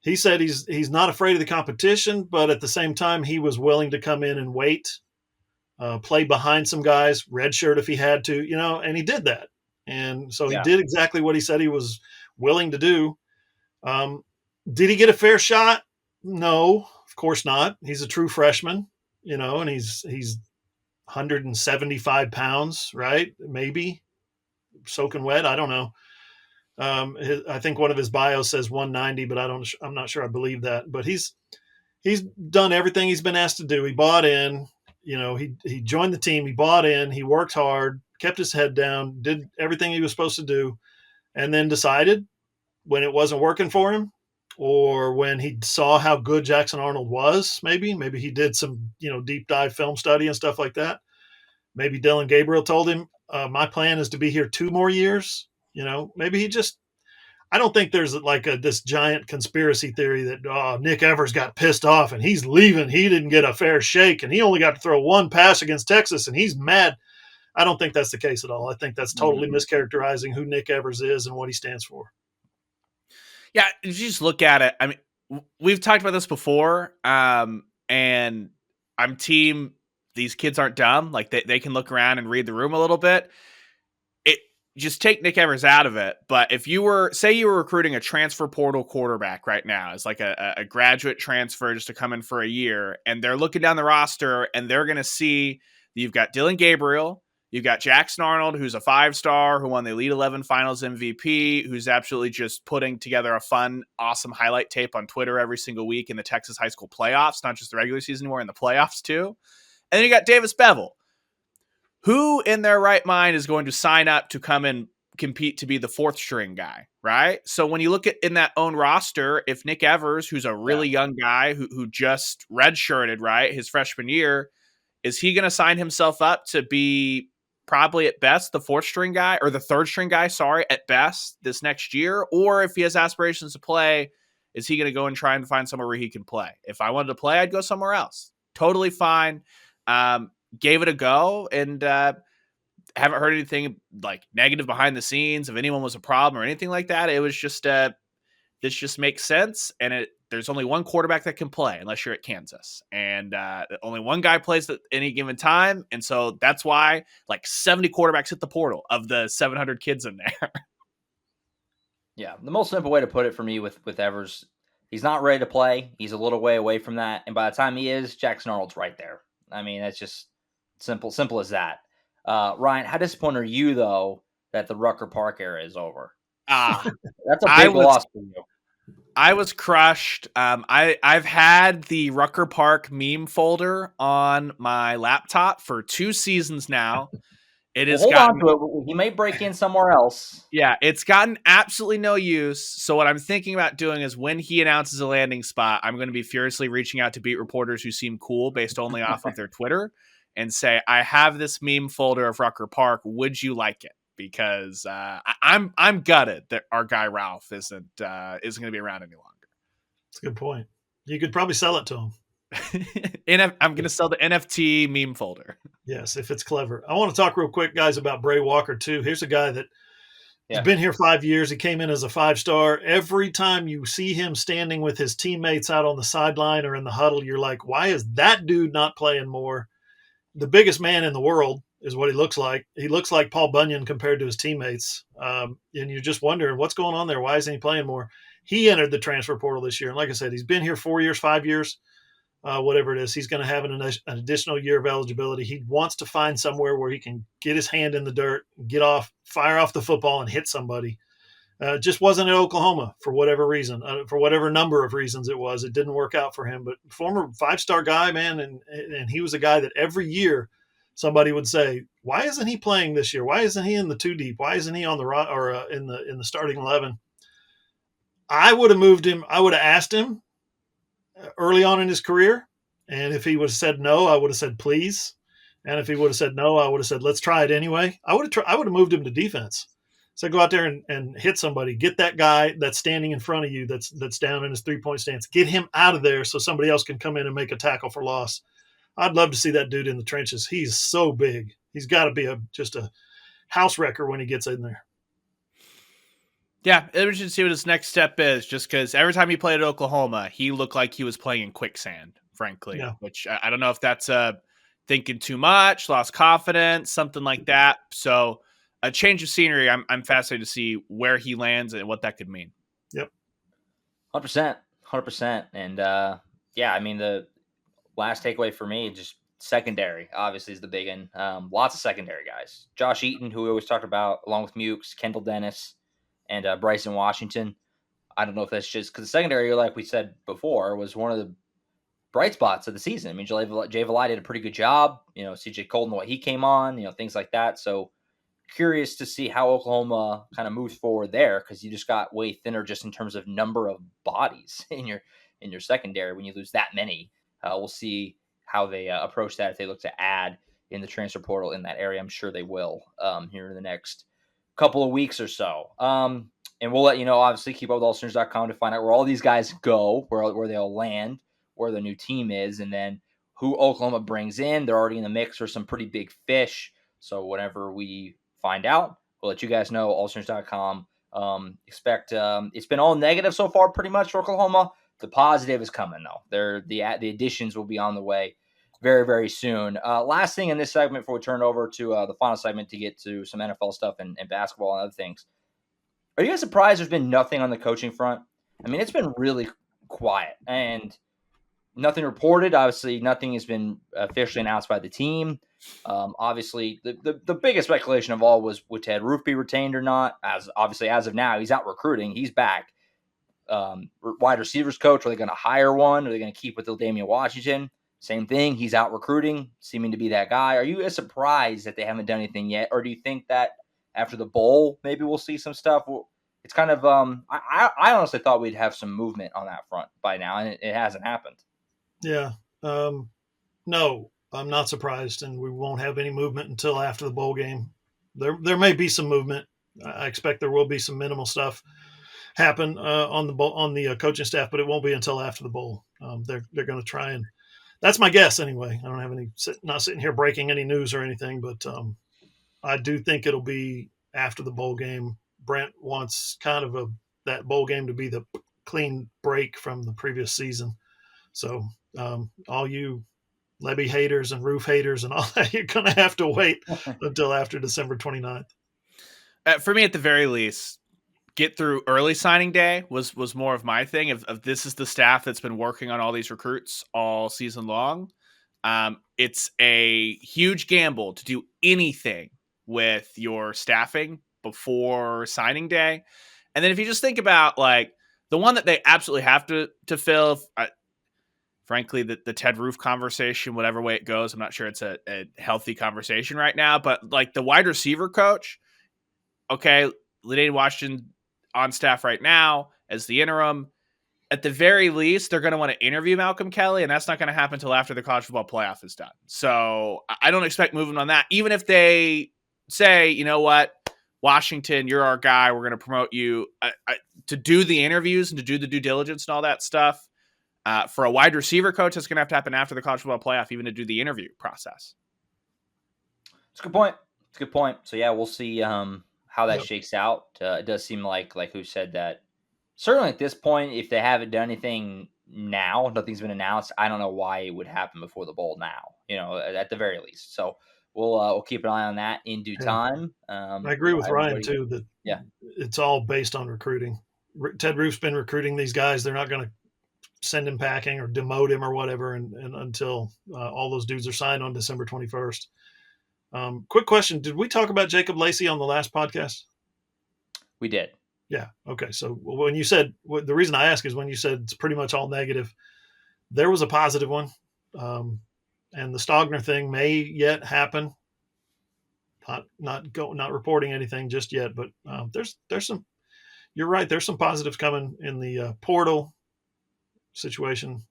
he said he's not afraid of the competition, but at the same time, he was willing to come in and wait, play behind some guys, redshirt if he had to, and he did that. And so he did exactly what he said he was willing to do. Did he get a fair shot? No, of course not. He's a true freshman, and he's 175 pounds, right? Maybe soaking wet. I don't know. I think one of his bios says 190, but I'm not sure I believe that. But he's done everything he's been asked to do. He bought in. He joined the team. He bought in. He worked hard, kept his head down, did everything he was supposed to do, and then decided when it wasn't working for him, or when he saw how good Jackson Arnold was, maybe he did some, deep dive film study and stuff like that. Maybe Dylan Gabriel told him, my plan is to be here 2 more years. Maybe I don't think there's like this giant conspiracy theory that Nick Evers got pissed off and he's leaving. He didn't get a fair shake and he only got to throw 1 pass against Texas and he's mad. I don't think that's the case at all. I think that's totally mischaracterizing who Nick Evers is and what he stands for. Yeah, if you just look at it, I mean, we've talked about this before, and I'm team, these kids aren't dumb. Like, they can look around and read the room a little bit. Just take Nick Evers out of it. But if you were recruiting a transfer portal quarterback right now, as like a graduate transfer just to come in for a year, and they're looking down the roster and they're going to see that you've got Dylan Gabriel, you've got Jackson Arnold, who's a 5-star, who won the Elite 11 Finals MVP, who's absolutely just putting together a fun, awesome highlight tape on Twitter every single week in the Texas high school playoffs, not just the regular season anymore, in the playoffs too. And then you got Davis Bevel. Who in their right mind is going to sign up to come and compete to be the 4th string guy, right? So when you look at in that own roster, if Nick Evers, who's a really young guy who just redshirted, right, his freshman year, is he going to sign himself up to be probably at best the 4th string guy, or the 3rd string guy, at best this next year? Or if he has aspirations to play, is he going to go and try and find somewhere where he can play? If I wanted to play, I'd go somewhere else. Totally fine. Gave it a go, and haven't heard anything like negative behind the scenes if anyone was a problem or anything like that. It was just this just makes sense, and there's only one quarterback that can play unless you're at Kansas, and only one guy plays at any given time, and so that's why like 70 quarterbacks hit the portal of the 700 kids in there. Yeah, the most simple way to put it for me with Evers, he's not ready to play. He's a little way away from that, and by the time he is, Jackson Arnold's right there. I mean, that's just simple as that. Ryan, how disappointed are you, though, that the Rucker Park era is over? That's a big loss for you. I was crushed. I've had the Rucker Park meme folder on my laptop for 2 seasons now. It is hold on to it. He may break in somewhere else. Yeah, it's gotten absolutely no use. So what I'm thinking about doing is when he announces a landing spot, I'm going to be furiously reaching out to beat reporters who seem cool based only off of their Twitter and say, I have this meme folder of Rucker Park. Would you like it? Because I'm gutted that our guy Ralph isn't going to be around any longer. That's a good point. You could probably sell it to him. I'm going to sell the NFT meme folder. Yes, if it's clever. I want to talk real quick, guys, about Bray Walker, too. Here's a guy that he's been here 5 years. He came in as a 5-star. Every time you see him standing with his teammates out on the sideline or in the huddle, you're like, why is that dude not playing more? The biggest man in the world is what he looks like. He looks like Paul Bunyan compared to his teammates. And you're just wondering what's going on there. Why isn't he playing more? He entered the transfer portal this year. And like I said, he's been here 4 years, 5 years. Whatever it is, he's going to have an additional year of eligibility. He wants to find somewhere where he can get his hand in the dirt, fire off the football, and hit somebody. Just wasn't at Oklahoma for whatever reason, for whatever number of reasons it was. It didn't work out for him. But former 5-star guy, man, and he was a guy that every year somebody would say, "Why isn't he playing this year? Why isn't he in the 2 deep? Why isn't he on the in the starting 11?" I would have moved him. I would have asked him early on in his career. And if he would have said no, I would have said, please. And if he would have said no, I would have said, let's try it anyway. I would have moved him to defense. So go out there and hit somebody, get that guy that's standing in front of you, that's down in his 3-point stance, get him out of there so somebody else can come in and make a tackle for loss. I'd love to see that dude in the trenches. He's so big. He's got to be just a house wrecker when he gets in there. Yeah, interesting to see what his next step is, just because every time he played at Oklahoma, he looked like he was playing in quicksand, frankly, which I don't know if that's thinking too much, lost confidence, something like that. So a change of scenery, I'm fascinated to see where he lands and what that could mean. Yep. 100%. And I mean, the last takeaway for me, just secondary, obviously, is the big one. Lots of secondary guys. Josh Eaton, who we always talked about, along with Mukes, Kendall Dennis, and Bryson Washington. I don't know if that's just because the secondary, like we said before, was one of the bright spots of the season. I mean, Jay Valai did a pretty good job. CJ Colton, what he came on, things like that. So curious to see how Oklahoma kind of moves forward there, because you just got way thinner just in terms of number of bodies in your secondary when you lose that many. We'll see how they approach that if they look to add in the transfer portal in that area. I'm sure they will here in the next couple of weeks or so. And we'll let you know, obviously, keep up with AllSooners.com to find out where all these guys go, where they'll land, where the new team is, and then who Oklahoma brings in. They're already in the mix for some pretty big fish. So whenever we find out, we'll let you guys know, AllSooners.com. Expect it's been all negative so far pretty much for Oklahoma. The positive is coming, though. The additions will be on the way very, very soon. Last thing in this segment before we turn over to the final segment to get to some NFL stuff and basketball and other things. Are you guys surprised there's been nothing on the coaching front? I mean, it's been really quiet and nothing reported. Obviously, nothing has been officially announced by the team. Obviously, the biggest speculation of all was, would Ted Roof be retained or not? As of now, he's out recruiting. He's back. Wide receivers coach, are they going to hire one? Are they going to keep with Damian Washington? Same thing. He's out recruiting, seeming to be that guy. Are you as surprised that they haven't done anything yet? Or do you think that after the bowl, maybe we'll see some stuff? It's kind of, I honestly thought we'd have some movement on that front by now, and it hasn't happened. Yeah. No, I'm not surprised, and we won't have any movement until after the bowl game. There may be some movement. I expect there will be some minimal stuff happen on the coaching staff, but it won't be until after the bowl. They're going to try and. That's my guess anyway. I don't have not sitting here breaking any news or anything, but I do think it'll be after the bowl game. Brent wants kind of that bowl game to be the clean break from the previous season. So all you Levy haters and Roof haters and all that, you're going to have to wait until after December 29th. For me, at the very least, get through early signing day was more of my thing. If this is the staff that's been working on all these recruits all season long, it's a huge gamble to do anything with your staffing before signing day. And then if you just think about like the one that they absolutely have to fill, frankly, the Ted Roof conversation, whatever way it goes, I'm not sure it's a healthy conversation right now, but like the wide receiver coach, okay, LaDainian Washington on staff right now as the interim. At the very least, they're going to want to interview Malcolm Kelly, and that's not going to happen until after the college football playoff is done. So I don't expect movement on that. Even if they say, you know what, Washington, you're our guy, we're going to promote you to do the interviews and to do the due diligence and all that stuff. for a wide receiver coach, that's going to happen after the college football playoff, even to do the interview process. It's a good point. It's a good point. So yeah, we'll see how that Yep. shakes out. It does seem like who said that. Certainly at this point, if they haven't done anything now, nothing's been announced. I don't know why it would happen before the bowl now. At the very least. So we'll keep an eye on that in due time. I agree with Ryan too that it's all based on recruiting. Ted Roof's been recruiting these guys. They're not going to send him packing or demote him or whatever, and until all those dudes are signed on December 21st. Quick question: did we talk about Jacob Lacey on the last podcast? We did. Yeah. Okay. So when you said the reason I ask is when you said it's pretty much all negative, there was a positive one, and the Stogner thing may yet happen. Not reporting anything just yet, but there's some. You're right. There's some positives coming in the portal situation.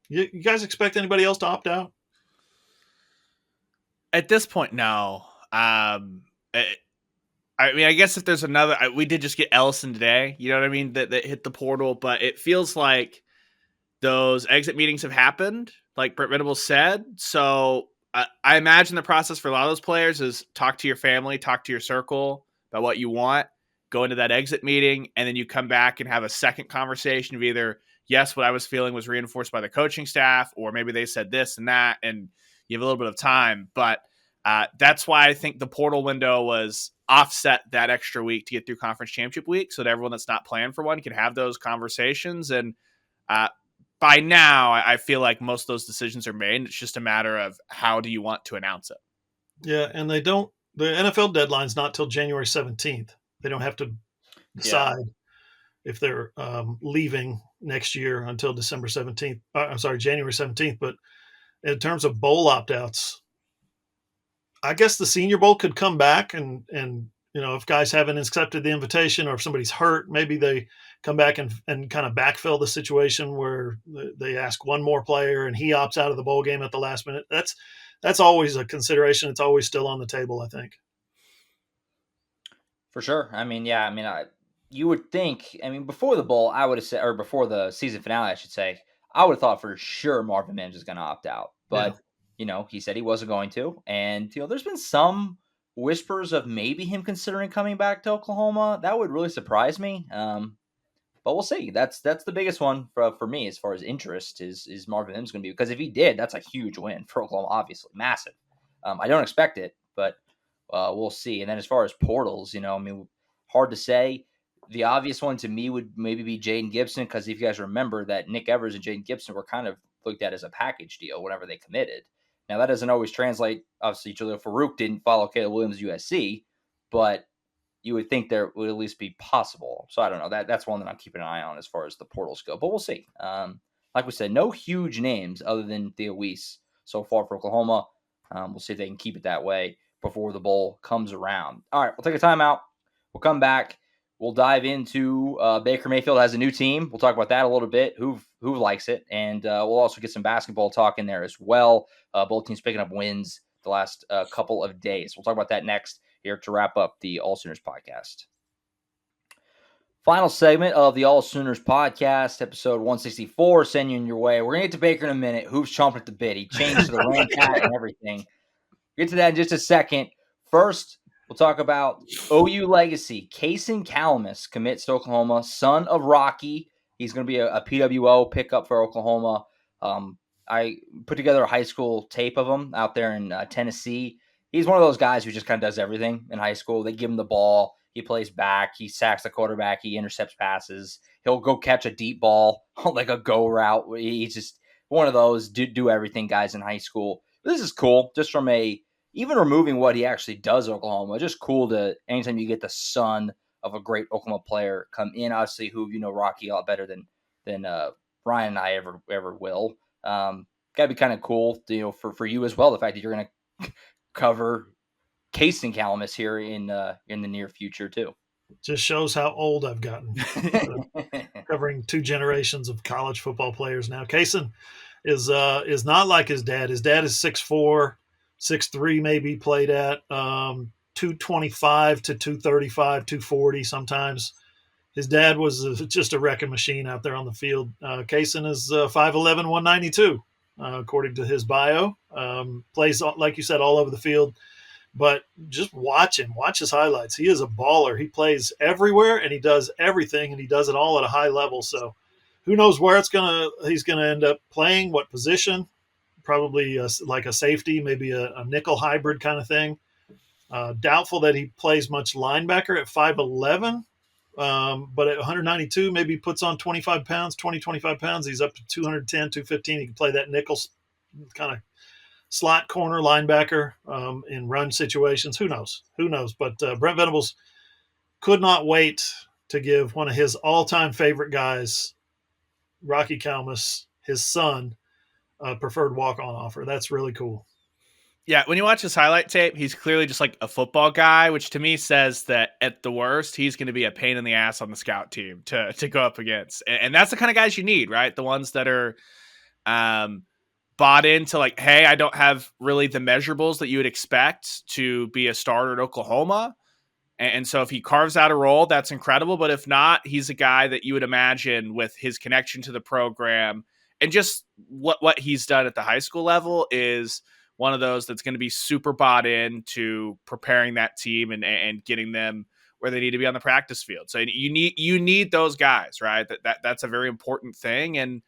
You guys expect anybody else to opt out? At this point, no. I mean, I guess if there's another, we did just get Ellison today. You know what I mean? That hit the portal, but it feels like those exit meetings have happened, like Brent Venables said. So I imagine the process for a lot of those players is talk to your family, talk to your circle about what you want, go into that exit meeting, and then you come back and have a second conversation of either, yes, what I was feeling was reinforced by the coaching staff, or maybe they said this and that, and you have a little bit of time. But that's why I think the portal window was offset that extra week to get through conference championship week, so that everyone that's not planned for one can have those conversations. And by now, I feel like most of those decisions are made. It's just a matter of how do you want to announce it. Yeah, and the NFL deadline's not till January 17th. They don't have to decide if they're leaving next year until December 17th. January 17th. But in terms of bowl opt-outs, I guess the Senior Bowl could come back and if guys haven't accepted the invitation or if somebody's hurt, maybe they come back and kind of backfill the situation where they ask one more player and he opts out of the bowl game at the last minute. That's always a consideration. It's always still on the table, I think. For sure. I mean, you would think, before the bowl, I would have said, or before the season finale, I should say, I would have thought for sure Marvin Mims is going to opt out. But, he said he wasn't going to. And, there's been some whispers of maybe him considering coming back to Oklahoma. That would really surprise me. But we'll see. That's the biggest one for me as far as interest is Marvin Mims going to be. Because if he did, that's a huge win for Oklahoma, obviously. Massive. I don't expect it, but we'll see. And then as far as portals, hard to say. The obvious one to me would maybe be Jaden Gibson, because if you guys remember that Nick Evers and Jaden Gibson were kind of looked at as a package deal whenever they committed. Now, that doesn't always translate. Obviously, Jaleel Farouk didn't follow Caleb Williams' USC, but you would think there would at least be possible. So I don't know. That's one that I'm keeping an eye on as far as the portals go, but we'll see. Like we said, no huge names other than Theo Weiss so far for Oklahoma. We'll see if they can keep it that way before the bowl comes around. All right, we'll take a timeout. We'll come back. We'll dive into Baker Mayfield has a new team. We'll talk about that a little bit, who likes it, and we'll also get some basketball talk in there as well. Both teams picking up wins the last couple of days. We'll talk about that next here to wrap up the AllSooners Podcast. Final segment of the AllSooners Podcast, episode 164, sending you your way. We're going to get to Baker in a minute. Hooves chomping at the bit. He changed to the rank hat and everything. We'll get to that in just a second. First, we'll talk about OU legacy. Kason Calamus commits to Oklahoma, son of Rocky. He's going to be a PWO pickup for Oklahoma. I put together a high school tape of him out there in Tennessee. He's one of those guys who just kind of does everything in high school. They give him the ball. He plays back. He sacks the quarterback. He intercepts passes. He'll go catch a deep ball, like a go route. He's just one of those do everything guys in high school. This is cool, just from even removing what he actually does at Oklahoma. Just cool to anytime you get the son of a great Oklahoma player come in. Obviously, who Rocky a lot better than Ryan and I ever will. Gotta be kind of cool, for you as well. The fact that you're gonna cover Kason Calamus here in the near future too. Just shows how old I've gotten. Covering two generations of college football players now. Kason is not like his dad. His dad is 6'4", 6'3", maybe played at 225 to 235, 240 sometimes. His dad was just a wrecking machine out there on the field. Kaysen is 5'11", 192, according to his bio. Plays, like you said, all over the field. But just watch him. Watch his highlights. He is a baller. He plays everywhere, and he does everything, and he does it all at a high level. So who knows where he's gonna end up playing, what position. Probably like a safety, maybe a nickel hybrid kind of thing. Doubtful that he plays much linebacker at 5'11". But at 192, maybe he puts on 25 pounds. He's up to 210, 215. He can play that nickel kind of slot corner linebacker in run situations. Who knows? But Brent Venables could not wait to give one of his all-time favorite guys, Rocky Calmus, his son, a preferred walk-on offer. That's really cool. Yeah, when you watch his highlight tape, he's clearly just like a football guy, which to me says that at the worst, he's going to be a pain in the ass on the scout team to go up against. And that's the kind of guys you need, right? The ones that are bought into like, hey, I don't have really the measurables that you would expect to be a starter at Oklahoma. And so if he carves out a role, that's incredible. But if not, he's a guy that you would imagine with his connection to the program and just what he's done at the high school level is one of those that's going to be super bought in to preparing that team and getting them where they need to be on the practice field. So you need those guys, right? That's a very important thing. And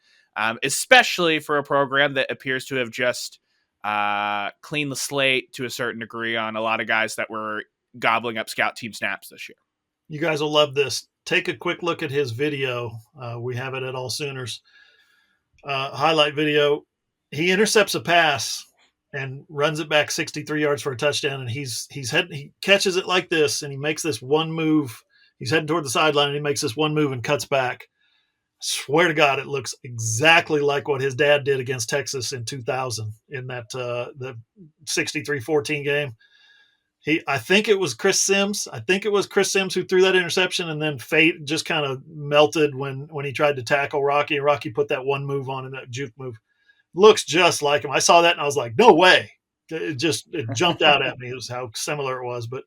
especially for a program that appears to have just cleaned the slate to a certain degree on a lot of guys that were gobbling up scout team snaps this year. You guys will love this. Take a quick look at his video. We have it at AllSooners. Highlight video. He intercepts a pass and runs it back 63 yards for a touchdown. And he catches it like this, and he makes this one move. He's heading toward the sideline, and he makes this one move and cuts back. I swear to God, it looks exactly like what his dad did against Texas in 2000 in that the 63-14 game. I think it was Chris Sims. Who threw that interception, and then fate just kind of melted when he tried to tackle Rocky, and Rocky put that one move on, and that juke move looks just like him. I saw that and I was like, no way. It jumped out at me. It was how similar it was. But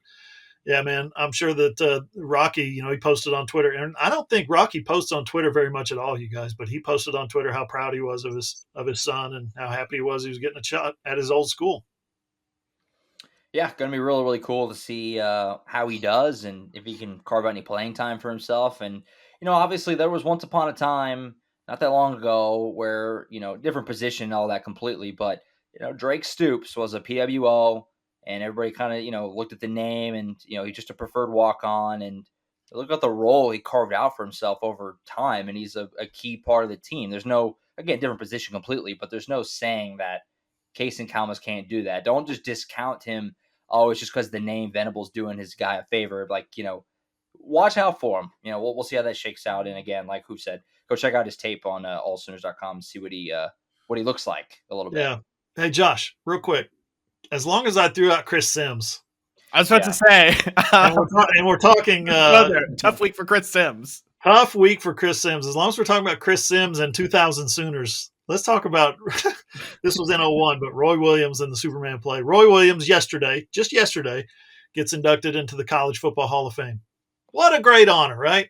yeah, man, I'm sure that Rocky, he posted on Twitter, and I don't think Rocky posts on Twitter very much at all, you guys, but he posted on Twitter how proud he was of his son and how happy he was getting a shot at his old school. Yeah, going to be really, really cool to see how he does and if he can carve out any playing time for himself. And, obviously there was once upon a time, not that long ago, where, different position and all that completely. But, Drake Stoops was a PWO, and everybody kind of, looked at the name and, he's just a preferred walk-on. And look at the role he carved out for himself over time. And he's a key part of the team. There's no, again, different position completely, but there's no saying that Kaysen Calmus can't do that. Don't just discount him. Oh, it's just because the name Venables doing his guy a favor. Like, watch out for him. We'll see how that shakes out. And again, like who said, go check out his tape on AllSooners.com and see what he looks like a little bit. Yeah. Hey, Josh, real quick. As long as I threw out Chris Sims. I was about to say. and we're talking. Tough week for Chris Sims. Tough week for Chris Sims. As long as we're talking about Chris Sims and 2000 Sooners, let's talk about this was in 01, but Roy Williams and the Superman play. Roy Williams just yesterday, gets inducted into the College Football Hall of Fame. What a great honor, right?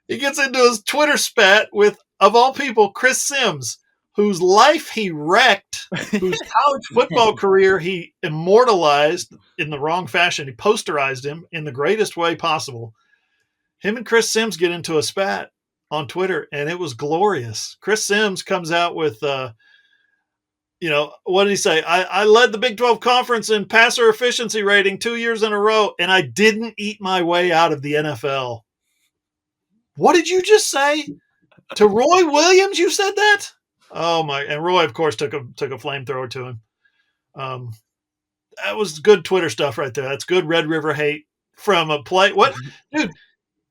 He gets into his Twitter spat with, of all people, Chris Sims, whose life he wrecked, whose college football career he immortalized in the wrong fashion. He posterized him in the greatest way possible. Him and Chris Sims get into a spat on Twitter, and it was glorious. Chris Sims comes out with, what did he say? I led the Big 12 Conference in passer efficiency rating 2 years in a row, and I didn't eat my way out of the NFL. What did you just say? To Roy Williams, you said that? Oh my! And Roy, of course, took a flamethrower to him. That was good Twitter stuff right there. That's good Red River hate from a play. What, dude?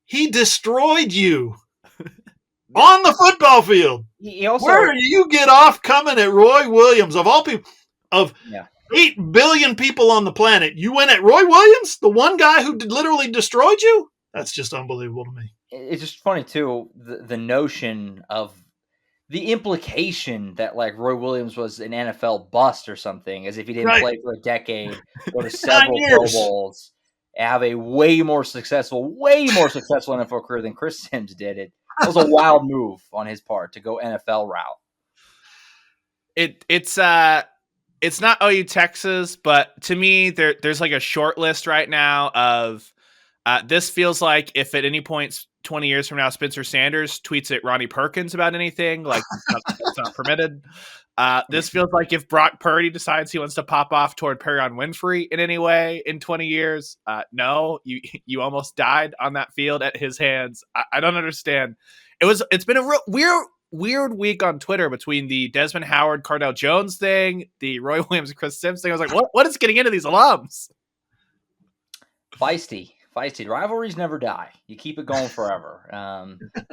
He destroyed you on the football field. Where do you get off coming at Roy Williams of all people? Of 8 billion people on the planet, you went at Roy Williams, the one guy who literally destroyed you. That's just unbelievable to me. It's just funny too, the notion of the implication that like Roy Williams was an NFL bust or something, as if he didn't play for a decade, go to several Pro Bowls. have a way more successful NFL career than Chris Sims did. It was a wild move on his part to go NFL route. It's not OU Texas, but to me there's like a short list right now of this feels like if at any point 20 years from now Spencer Sanders tweets at Ronnie Perkins about anything, like it's not permitted. This feels like if Brock Purdy decides he wants to pop off toward Perion Winfrey in any way in 20 years. No, you almost died on that field at his hands. I don't understand. It's been a real weird week on Twitter between the Desmond Howard, Cardell Jones thing, the Roy Williams, Chris Sims thing. I was like, what is getting into these alums? Feisty. Rivalries never die. You keep it going forever.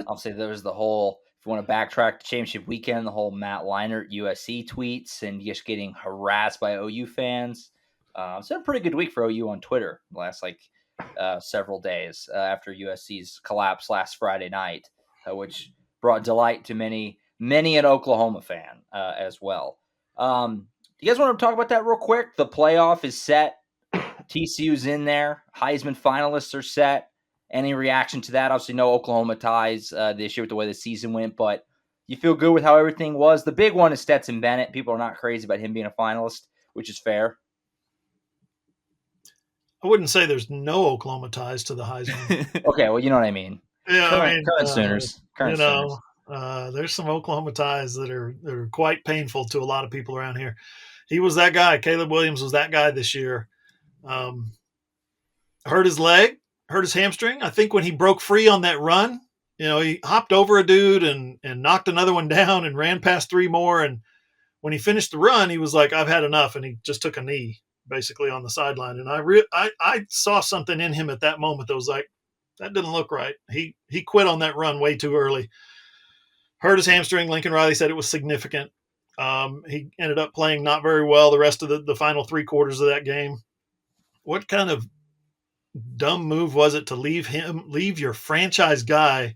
Obviously, there was the whole, if you want to backtrack to championship weekend, the whole Matt Leinart USC tweets and just getting harassed by OU fans. It's been a pretty good week for OU on Twitter the last several days after USC's collapse last Friday night, which brought delight to many an Oklahoma fan as well. You guys want to talk about that real quick? The playoff is set. TCU's in there. Heisman finalists are set. Any reaction to that? Obviously, no Oklahoma ties this year with the way the season went, but you feel good with how everything was. The big one is Stetson Bennett. People are not crazy about him being a finalist, which is fair. I wouldn't say there's no Oklahoma ties to the Heisman. Okay, well, you know what I mean. Yeah, current Sooners. Sooners. There's some Oklahoma ties that are quite painful to a lot of people around here. He was that guy. Caleb Williams was that guy this year. Hurt his leg, hurt his hamstring. I think when he broke free on that run, he hopped over a dude and knocked another one down and ran past three more. And when he finished the run, he was like, I've had enough. And he just took a knee basically on the sideline. And I saw something in him at that moment that was like, that didn't look right. He quit on that run way too early. Hurt his hamstring. Lincoln Riley said it was significant. He ended up playing not very well the rest of the final three quarters of that game. What kind of dumb move was it to leave your franchise guy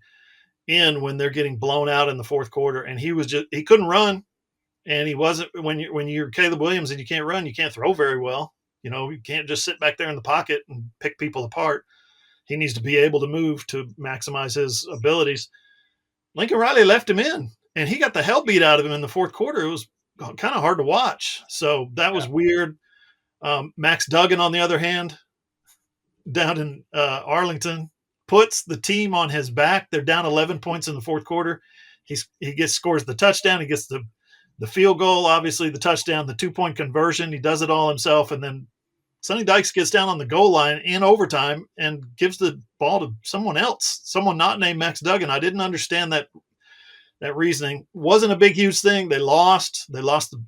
in when they're getting blown out in the fourth quarter? And he couldn't run. And he wasn't, when you're Caleb Williams and you can't run, you can't throw very well. You can't just sit back there in the pocket and pick people apart. He needs to be able to move to maximize his abilities. Lincoln Riley left him in, and he got the hell beat out of him in the fourth quarter. It was kind of hard to watch. So that was weird. Max Duggan, on the other hand, down in Arlington, puts the team on his back. They're down 11 points in the fourth quarter. He scores the touchdown. He gets the field goal, obviously the touchdown, the 2-point conversion. He does it all himself. And then Sonny Dykes gets down on the goal line in overtime and gives the ball to someone else, someone not named Max Duggan. I didn't understand that reasoning. Wasn't a big, huge thing. They lost the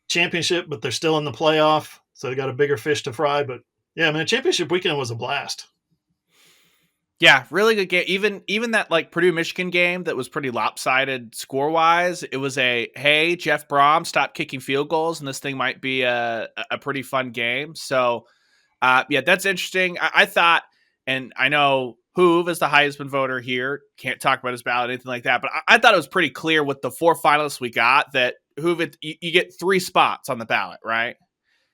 championship, but they're still in the playoff. So they got a bigger fish to fry. But yeah, man, championship weekend was a blast. Yeah, really good game. Even that Purdue Michigan game that was pretty lopsided score wise, it was hey, Jeff Brom, stop kicking field goals, and this thing might be a pretty fun game. So that's interesting. I thought, and I know Hoove is the Heisman voter here, can't talk about his ballot, anything like that, but I thought it was pretty clear with the 4 finalists we got that Hoove, you get 3 spots on the ballot, right?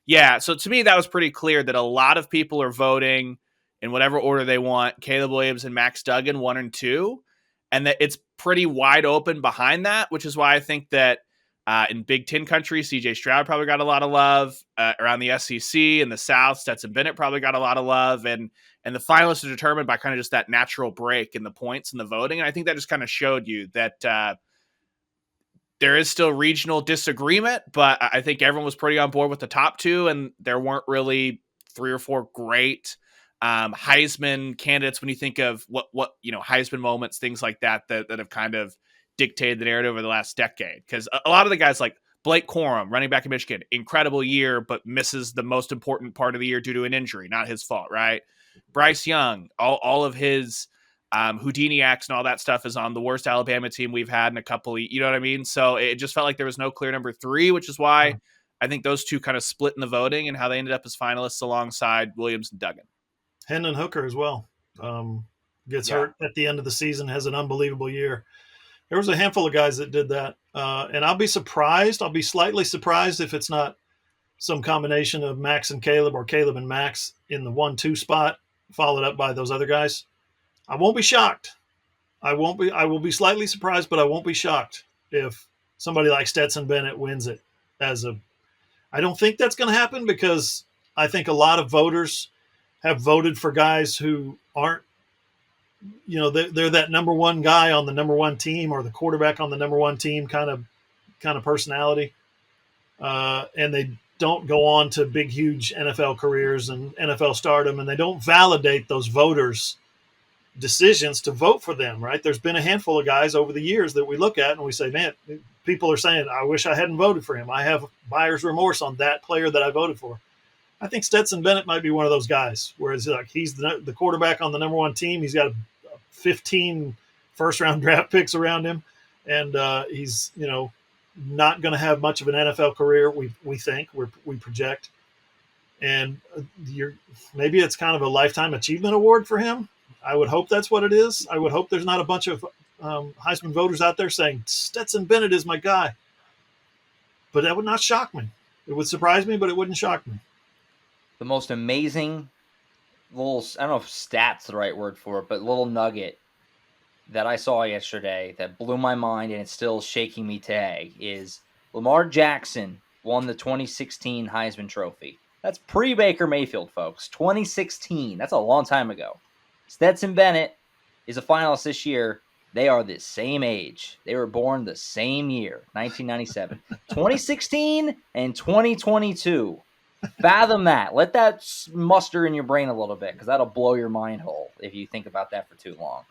Yeah, so to me that was pretty clear that a lot of people are voting in whatever order they want, Caleb Williams and Max Duggan 1 and 2, and that it's pretty wide open behind that, which is why I think that in Big Ten country, CJ Stroud probably got a lot of love. Around the SEC in the South, Stetson Bennett probably got a lot of love, and the finalists are determined by kind of just that natural break in the points and the voting, and I think that just kind of showed you that there is still regional disagreement, but I think everyone was pretty on board with the top 2, and there weren't really 3 or 4 great Heisman candidates when you think of what Heisman moments, things like that have kind of dictated the narrative over the last decade. Because a lot of the guys like Blake Corum, running back in Michigan, incredible year, but misses the most important part of the year due to an injury, not his fault, right? Bryce Young, all of his Houdini acts and all that stuff is on the worst Alabama team we've had in a couple of, you know what I mean? So it just felt like there was no clear number 3, which is why I think those two kind of split in the voting and how they ended up as finalists alongside Williams and Duggan. Hendon Hooker as well. Gets hurt at the end of the season, has an unbelievable year. There was a handful of guys that did that. And I'll be slightly surprised if it's not some combination of Max and Caleb or Caleb and Max in the 1-2 spot, followed up by those other guys. I won't be shocked. I will be slightly surprised, but I won't be shocked if somebody like Stetson Bennett wins it I don't think that's going to happen because I think a lot of voters have voted for guys who aren't, they're that number one guy on the number one team or the quarterback on the number one team kind of personality. And they don't go on to big, huge NFL careers and NFL stardom, and they don't validate those voters' decisions to vote for them, right? There's been a handful of guys over the years that we look at and we say, man, people are saying, I wish I hadn't voted for him. I have buyer's remorse on that player that I voted for. I think Stetson Bennett might be one of those guys, whereas like he's the quarterback on the number one team. He's got 15 first-round draft picks around him, and he's, not going to have much of an NFL career, we think, we project. And maybe it's kind of a lifetime achievement award for him. I would hope that's what it is. I would hope there's not a bunch of Heisman voters out there saying Stetson Bennett is my guy. But that would not shock me. It would surprise me, but it wouldn't shock me. The most amazing little, I don't know if stat's the right word for it, but little nugget that I saw yesterday that blew my mind and it's still shaking me today is Lamar Jackson won the 2016 Heisman Trophy. That's pre-Baker Mayfield, folks. 2016. That's a long time ago. Stetson Bennett is a finalist this year. They are the same age. They were born the same year, 1997. 2016 and 2022. Fathom that. Let that muster in your brain a little bit because that'll blow your mind hole if you think about that for too long.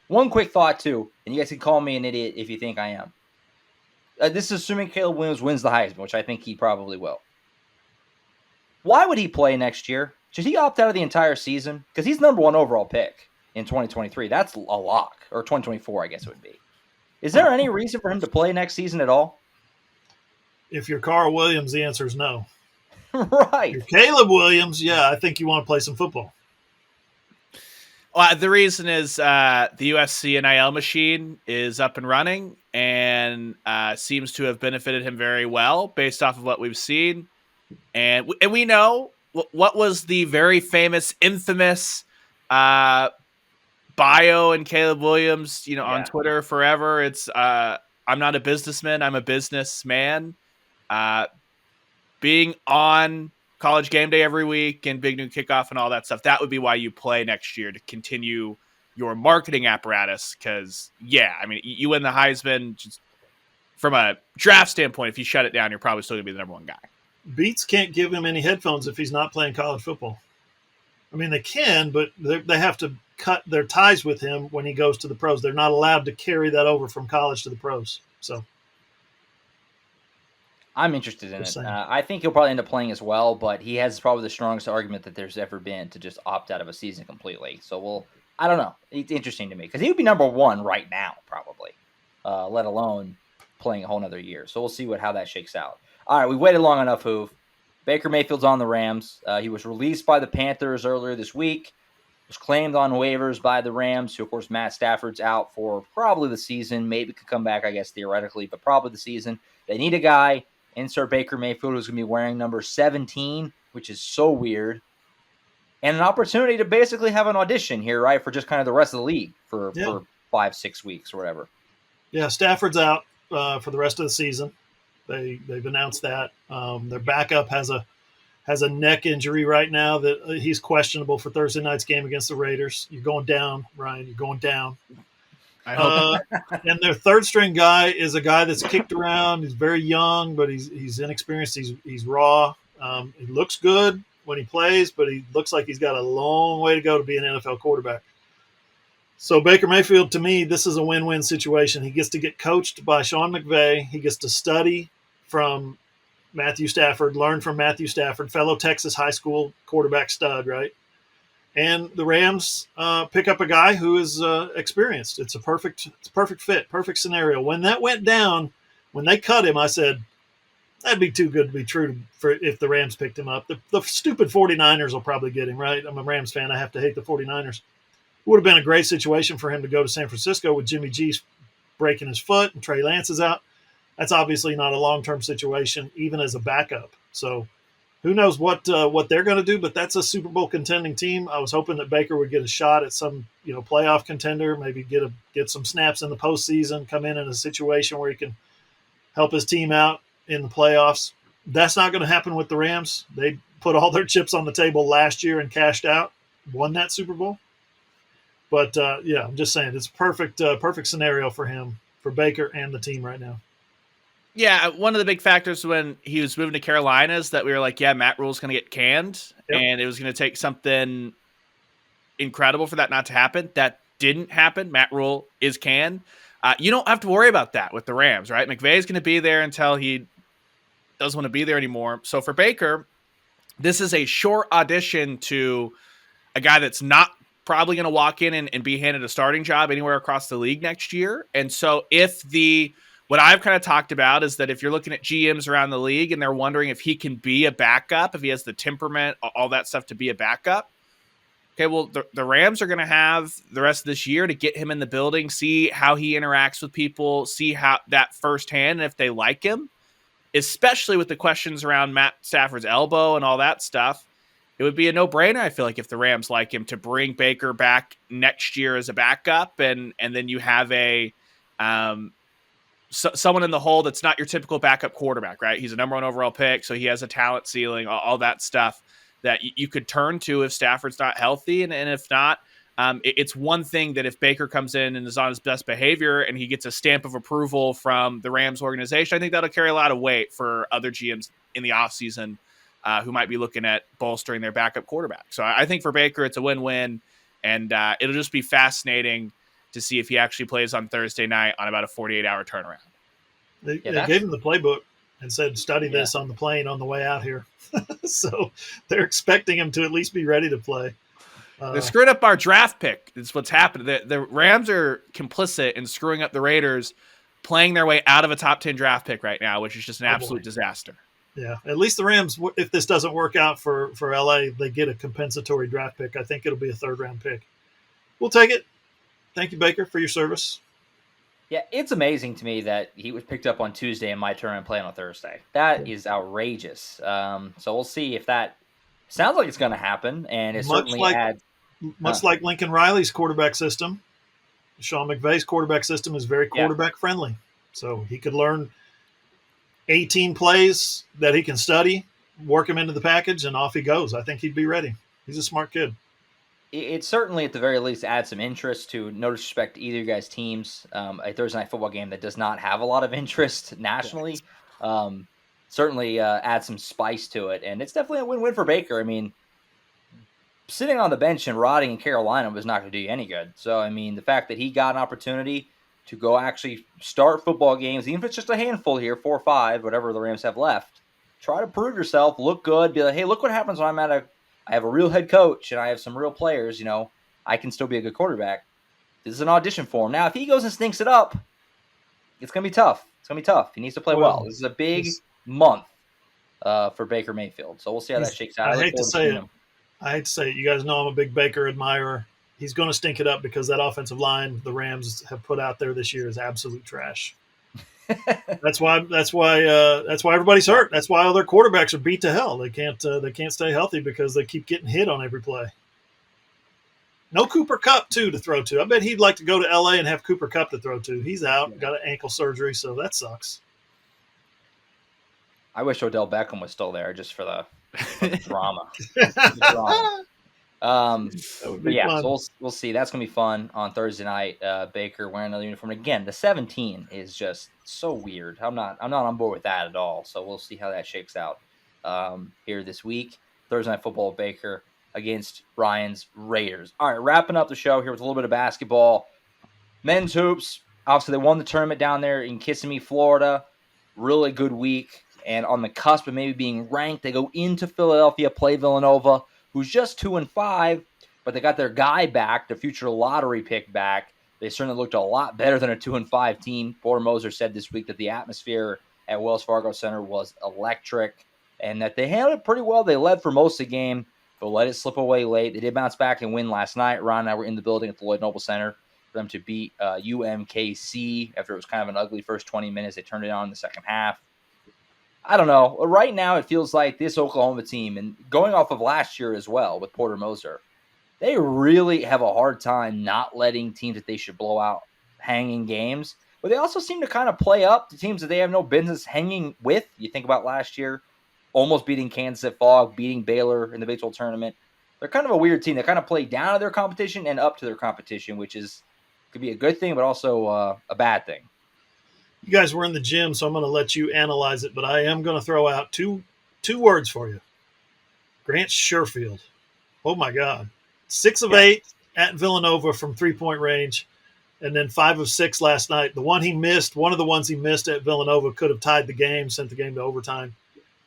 One quick thought, too, and you guys can call me an idiot if you think I am. This is assuming Caleb Williams wins the Heisman, which I think he probably will. Why would he play next year? Should he opt out of the entire season? Because he's number one overall pick in 2023. That's a lock. Or 2024, I guess it would be. Is there any reason for him to play next season at all? If you're Carl Williams, the answer is no. Right. If you're Caleb Williams, yeah, I think you want to play some football. Well, the reason is the USC NIL machine is up and running and seems to have benefited him very well based off of what we've seen. And we know what was the very famous, infamous bio in Caleb Williams, on Twitter forever. It's I'm not a businessman, I'm a businessman. Being on College Game Day every week and Big Noon Kickoff and all that stuff, that would be why you play next year, to continue your marketing apparatus. Because, you win the Heisman just from a draft standpoint. If you shut it down, you're probably still going to be the number one guy. Beats can't give him any headphones if he's not playing college football. I mean, they can, but they have to cut their ties with him when he goes to the pros. They're not allowed to carry that over from college to the pros. So I'm interested in it. I think he'll probably end up playing as well, but he has probably the strongest argument that there's ever been to just opt out of a season completely. So I don't know. It's interesting to me because he would be number one right now, probably, let alone playing a whole nother year. So we'll see how that shakes out. All right, we waited long enough, Hoove. Baker Mayfield's on the Rams. He was released by the Panthers earlier this week. Was claimed on waivers by the Rams, who, of course, Matt Stafford's out for probably the season. Maybe could come back, I guess, theoretically, but probably the season. They need a guy. Insert Baker Mayfield, who's going to be wearing number 17, which is so weird. And an opportunity to basically have an audition here, right, for just kind of the rest of the league for 5-6 weeks or whatever. Yeah, Stafford's out for the rest of the season. They've announced that. Their backup has a neck injury right now that he's questionable for Thursday night's game against the Raiders. You're going down, Ryan. You're going down. And their third string guy is a guy that's kicked around. He's very young, but he's inexperienced. He's raw. He looks good when he plays, but he looks like he's got a long way to go to be an NFL quarterback. So Baker Mayfield, to me, this is a win-win situation. He gets to get coached by Sean McVay. He gets to study from Matthew Stafford, learn from Matthew Stafford, fellow Texas high school quarterback stud, right? And the Rams pick up a guy who is experienced. It's a perfect fit, perfect scenario. When that went down, when they cut him, I said, that'd be too good to be true for if the Rams picked him up. The stupid 49ers will probably get him, right? I'm a Rams fan. I have to hate the 49ers. It would have been a great situation for him to go to San Francisco with Jimmy G breaking his foot and Trey Lance is out. that's obviously not a long-term situation, even as a backup. So who knows what they're going to do, but that's a Super Bowl contending team. I was hoping that Baker would get a shot at some playoff contender, maybe get some snaps in the postseason, come in a situation where he can help his team out in the playoffs. That's not going to happen with the Rams. They put all their chips on the table last year and cashed out, won that Super Bowl. But I'm just saying it's perfect scenario for him, for Baker and the team right now. Yeah, one of the big factors when he was moving to Carolina is that we were like, yeah, Matt Rule's going to get canned, and it was going to take something incredible for that not to happen. That didn't happen. Matt Rule is canned. You don't have to worry about that with the Rams, right? McVay is going to be there until he doesn't want to be there anymore. So for Baker, this is a short audition to a guy that's not probably going to walk in and be handed a starting job anywhere across the league next year. And so what I've kind of talked about is that if you're looking at GMs around the league and they're wondering if he can be a backup, if he has the temperament, all that stuff to be a backup, okay, well, the Rams are going to have the rest of this year to get him in the building, see how he interacts with people, see how that firsthand, and if they like him, especially with the questions around Matt Stafford's elbow and all that stuff. It would be a no-brainer, I feel like, if the Rams like him to bring Baker back next year as a backup, and then you have someone in the hole that's not your typical backup quarterback, right? He's a number 1 overall pick, so he has a talent ceiling, all that stuff that you could turn to if Stafford's not healthy, and if not, it's one thing that if Baker comes in and is on his best behavior and he gets a stamp of approval from the Rams organization, I think that'll carry a lot of weight for other GMs in the offseason who might be looking at bolstering their backup quarterback. So I think for Baker, it's a win-win, and it'll just be fascinating to see if he actually plays on Thursday night on about a 48-hour turnaround. They gave him the playbook and said, study this on the plane on the way out here. So they're expecting him to at least be ready to play. They're screwing up our draft pick. It's what's happened. The Rams are complicit in screwing up the Raiders, playing their way out of a top 10 draft pick right now, which is just an absolute disaster. Yeah, at least the Rams, if this doesn't work out for LA, they get a compensatory draft pick. I think it'll be a 3rd-round pick. We'll take it. Thank you, Baker, for your service. Yeah, it's amazing to me that he was picked up on Tuesday and my turn and playing on Thursday. That is outrageous. So we'll see if that sounds like it's going to happen, and it certainly adds. Much like Lincoln Riley's quarterback system, Sean McVay's quarterback system is very quarterback friendly. So he could learn 18 plays that he can study, work him into the package, and off he goes. I think he'd be ready. He's a smart kid. It certainly, at the very least, adds some interest to, no disrespect to either of you guys' teams, a Thursday night football game that does not have a lot of interest nationally. Certainly adds some spice to it, and it's definitely a win-win for Baker. I mean, sitting on the bench and rotting in Carolina was not going to do you any good. So, I mean, the fact that he got an opportunity to go actually start football games, even if it's just a handful here, 4 or 5, whatever the Rams have left, try to prove yourself, look good, be like, hey, look what happens when I have a real head coach and I have some real players, I can still be a good quarterback. This is an audition for him. Now, if he goes and stinks it up, it's going to be tough. He needs to play well. This is a big month for Baker Mayfield. So we'll see how that shakes out. I hate to say it. You guys know I'm a big Baker admirer. He's going to stink it up because that offensive line the Rams have put out there this year is absolute trash. That's why everybody's hurt. That's why all their quarterbacks are beat to hell. They can't stay healthy because they keep getting hit on every play. No Cooper Kupp too to throw to. I bet he'd like to go to LA and have Cooper Kupp to throw to. He's out, got an ankle surgery, so that sucks. I wish Odell Beckham was still there just for the drama. So we'll see. That's gonna be fun on Thursday night. Baker wearing another uniform again. The 17 is just so weird. I'm not on board with that at all. So we'll see how that shakes out here this week. Thursday night football. Baker against Ryan's Raiders. All right, wrapping up the show here with a little bit of basketball. Men's hoops. Obviously, they won the tournament down there in Kissimmee, Florida. Really good week, and on the cusp of maybe being ranked, they go into Philadelphia, play Villanova, who's just 2-5, but they got their guy back, their future lottery pick back. They certainly looked a lot better than a 2-5 team. Porter Moser said this week that the atmosphere at Wells Fargo Center was electric and that they handled it pretty well. They led for most of the game, but let it slip away late. They did bounce back and win last night. Ron and I were in the building at the Lloyd Noble Center for them to beat UMKC after it was kind of an ugly first 20 minutes. They turned it on in the second half. I don't know. Right now, it feels like this Oklahoma team, and going off of last year as well with Porter Moser, they really have a hard time not letting teams that they should blow out hang in games. But they also seem to kind of play up to teams that they have no business hanging with. You think about last year, almost beating Kansas at Fog, beating Baylor in the Big 12 tournament. They're kind of a weird team. They kind of play down to their competition and up to their competition, which could be a good thing, but also a bad thing. You guys were in the gym, so I'm going to let you analyze it, but I am going to throw out two words for you. Grant Sherfield. Oh, my God. 6 of 8 at Villanova from three-point range, and then 5 of 6 last night. The one he missed, one of the ones he missed at Villanova could have tied the game, sent the game to overtime.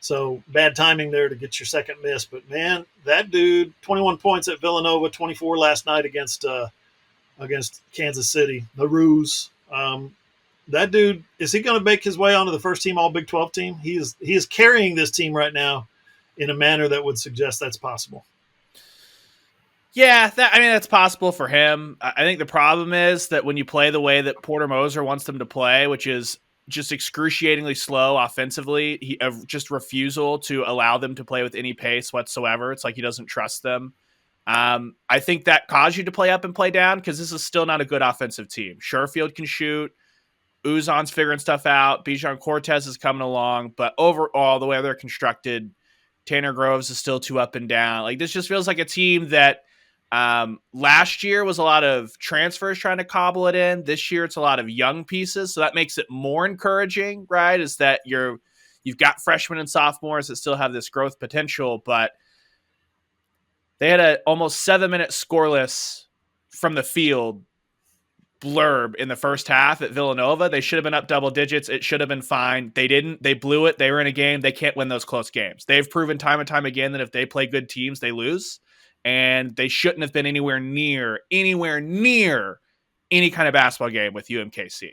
So bad timing there to get your second miss. But, man, that dude, 21 points at Villanova, 24 last night against Kansas City. The Ruse. That dude, is he going to make his way onto the first team All Big 12 team? He is carrying this team right now in a manner that would suggest that's possible. Yeah, that's possible for him. I think the problem is that when you play the way that Porter Moser wants them to play, which is just excruciatingly slow offensively, just refusal to allow them to play with any pace whatsoever. It's like he doesn't trust them. I think that caused you to play up and play down because this is still not a good offensive team. Sherfield can shoot. Uzan's figuring stuff out. Bijan Cortez is coming along. But overall, the way they're constructed, Tanner Groves is still too up and down. Like, this just feels like a team that last year was a lot of transfers trying to cobble it in. This year, it's a lot of young pieces. So that makes it more encouraging, right? Is that you've got freshmen and sophomores that still have this growth potential, but they had a almost 7-minute scoreless from the field blurb in the first half at Villanova. They should have been up double digits. It should have been fine. They didn't. They blew it. They were in a game. They can't win those close games. They've proven time and time again that if they play good teams, they lose. And they shouldn't have been anywhere near any kind of basketball game with UMKC.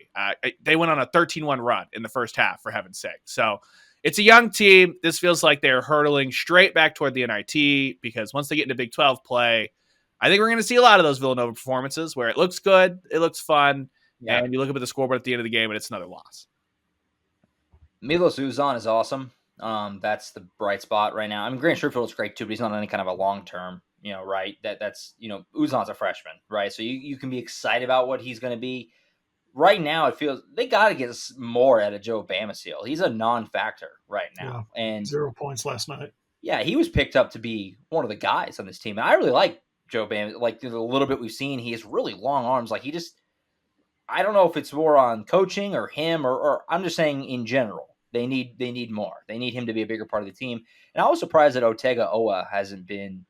They went on a 13-1 run in the first half, for heaven's sake. So it's a young team. This feels like they're hurtling straight back toward the NIT because once they get into Big 12 play, I think we're going to see a lot of those Villanova performances where it looks good, it looks fun, and you look up at the scoreboard at the end of the game and it's another loss. Milos Uzan is awesome. That's the bright spot right now. I mean, Grant Sherfield is great too, but he's not any kind of a long-term, right? That's Uzan's a freshman, right? So you can be excited about what he's going to be. Right now, it feels they got to get more out of Joe Bamasil. He's a non-factor right now. Yeah, and 0 points last night. Yeah, he was picked up to be one of the guys on this team. And I really like Joe Bamasil. Like, the little bit we've seen, he has really long arms. Like, I don't know if it's more on coaching or him or I'm just saying in general. They need more. They need him to be a bigger part of the team. And I was surprised that Otega Owa hasn't been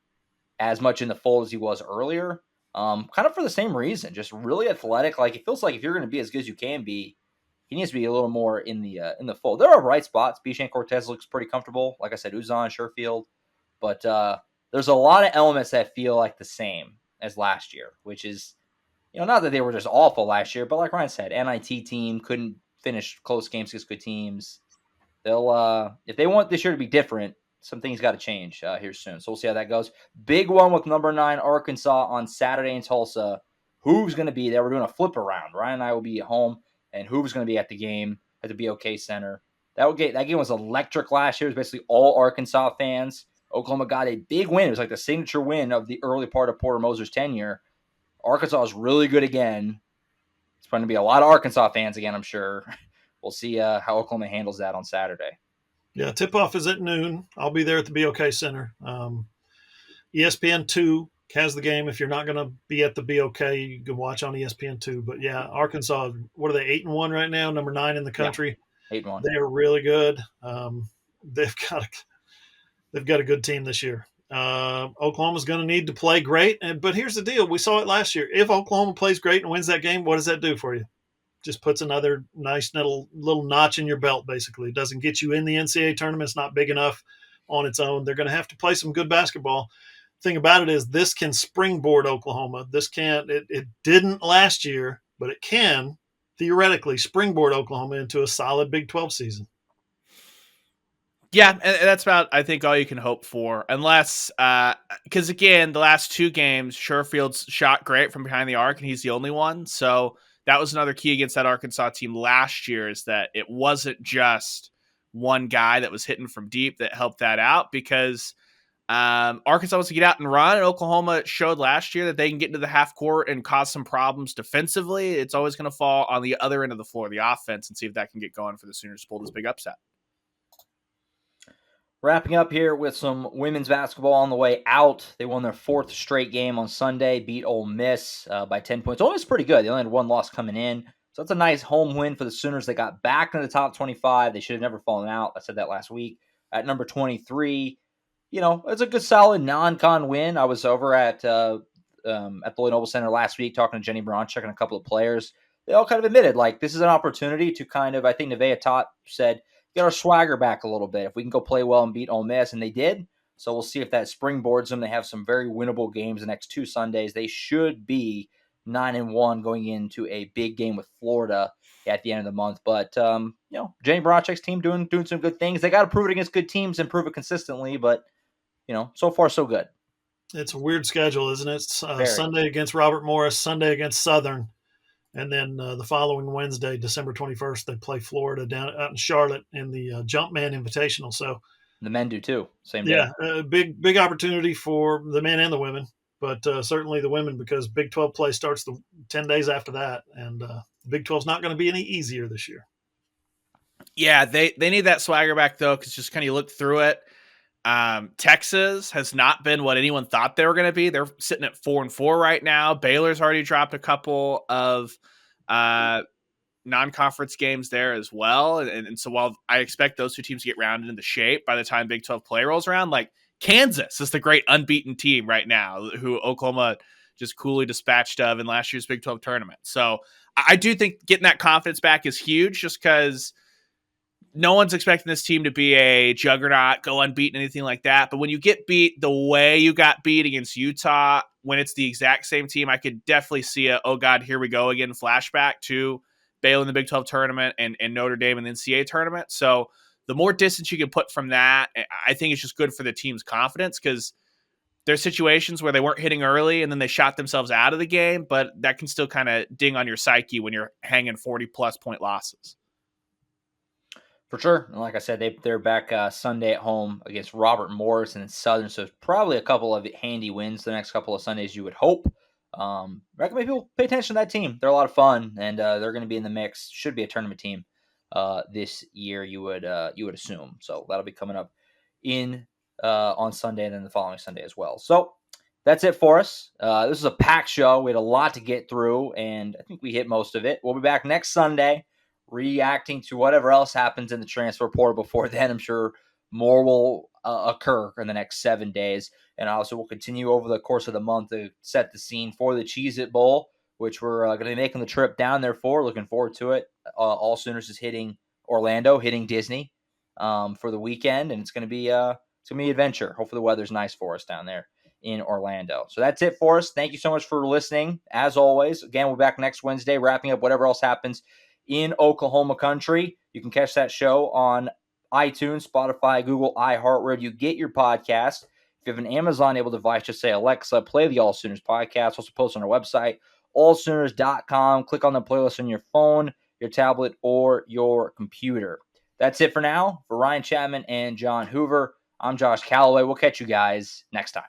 as much in the fold as he was earlier. Kind of for the same reason, just really athletic. Like, it feels like if you're going to be as good as you can be, he needs to be a little more in the fold. There are bright spots. Bijan Cortez looks pretty comfortable. Like I said, Uzan, Sherfield. But there's a lot of elements that feel like the same as last year, which is, not that they were just awful last year, but like Ryan said, NIT team couldn't finish close games against good teams. They'll if they want this year to be different, some things got to change here soon. So we'll see how that goes. Big one with number 9 Arkansas on Saturday in Tulsa. Who's going to be there? We're doing a flip around. Ryan and I will be at home, and Hoover's going to be at the game at the BOK Center. That game was electric last year. It was basically all Arkansas fans. Oklahoma got a big win. It was like the signature win of the early part of Porter Moser's tenure. Arkansas is really good again. It's going to be a lot of Arkansas fans again, I'm sure. We'll see how Oklahoma handles that on Saturday. Yeah, tip-off is at noon. I'll be there at the BOK Center. ESPN2 has the game. If you're not going to be at the BOK, you can watch on ESPN2. But, yeah, Arkansas, what are they, 8-1 right now, number 9 in the country? Yeah, 8-1. They are really good. They've got a good team this year. Oklahoma's going to need to play great. But here's the deal. We saw it last year. If Oklahoma plays great and wins that game, what does that do for you? Just puts another nice little notch in your belt, basically. It doesn't get you in the NCAA tournament. It's not big enough on its own. They're going to have to play some good basketball. Thing about it is this can springboard Oklahoma. It didn't last year, but it can theoretically springboard Oklahoma into a solid Big 12 season. Yeah, and that's about, I think, all you can hope for. Unless, because again, the last two games, Sherfield's shot great from behind the arc, and he's the only one. So that was another key against that Arkansas team last year, is that it wasn't just one guy that was hitting from deep that helped that out, because Arkansas wants to get out and run, and Oklahoma showed last year that they can get into the half court and cause some problems defensively. It's always going to fall on the other end of the floor, the offense, and see if that can get going for the Sooners to pull this big upset. Wrapping up here with some women's basketball on the way out. They won their fourth straight game on Sunday, beat Ole Miss by 10 points. Ole Miss pretty good. They only had one loss coming in. So that's a nice home win for the Sooners. They got back into the top 25. They should have never fallen out. I said that last week. At number 23, it's a good solid non-con win. I was over at the Lloyd Noble Center last week talking to Jenny Bronchek and a couple of players. They all kind of admitted, this is an opportunity to kind of, I think Nevaeh Tot said, get our swagger back a little bit if we can go play well and beat Ole Miss, and they did. So we'll see if that springboards them. They have some very winnable games the next two Sundays. They should be 9-1 going into a big game with Florida at the end of the month. But Jenny Bronchek's team doing some good things. They got to prove it against good teams and prove it consistently. But so far so good. It's a weird schedule, isn't it? Sunday against Robert Morris, Sunday against Southern. And then the following Wednesday, December 21st, they play Florida out in Charlotte in the Jumpman Invitational. So the men do too. Same day. Yeah, big opportunity for the men and the women, but certainly the women, because Big 12 play starts 10 days after that, and the Big 12 is not going to be any easier this year. Yeah, they need that swagger back, though, because just kind of you look through it. Texas has not been what anyone thought they were going to be. They're sitting at 4-4 right now. Baylor's already dropped a couple of non-conference games there as well. And so while I expect those two teams to get rounded into shape by the time Big 12 play rolls around, Kansas is the great unbeaten team right now, who Oklahoma just coolly dispatched of in last year's Big 12 tournament. So I do think getting that confidence back is huge, just because no one's expecting this team to be a juggernaut, go unbeaten, anything like that. But when you get beat the way you got beat against Utah, when it's the exact same team, I could definitely see oh God, here we go again, flashback to Baylor in the Big 12 tournament and Notre Dame in the NCAA tournament. So the more distance you can put from that, I think it's just good for the team's confidence, because there's situations where they weren't hitting early and then they shot themselves out of the game, but that can still kind of ding on your psyche when you're hanging 40-plus point losses. For sure. And like I said, they're back Sunday at home against Robert Morris and then Southern. So probably a couple of handy wins the next couple of Sundays, you would hope. Recommend people pay attention to that team. They're a lot of fun, and they're going to be in the mix. Should be a tournament team this year, you would assume. So that'll be coming up on Sunday and then the following Sunday as well. So that's it for us. This is a packed show. We had a lot to get through, and I think we hit most of it. We'll be back next Sunday, reacting to whatever else happens in the transfer portal before then. I'm sure more will occur in the next 7 days. And also we'll continue over the course of the month to set the scene for the Cheez-It Bowl, which we're going to be making the trip down there for. Looking forward to it. AllSooners is hitting Orlando, hitting Disney for the weekend, and it's going to be an adventure. Hopefully the weather's nice for us down there in Orlando. So that's it for us. Thank you so much for listening. As always, again, we'll be back next Wednesday, wrapping up whatever else happens in Oklahoma country. You can catch that show on iTunes, Spotify, Google, iHeartRadio. You get your podcast. If you have an Amazon-enabled device, just say, Alexa, play the AllSooners podcast. Also post on our website, allsooners.com. Click on the playlist on your phone, your tablet, or your computer. That's it for now. For Ryan Chapman and John Hoover, I'm Josh Callaway. We'll catch you guys next time.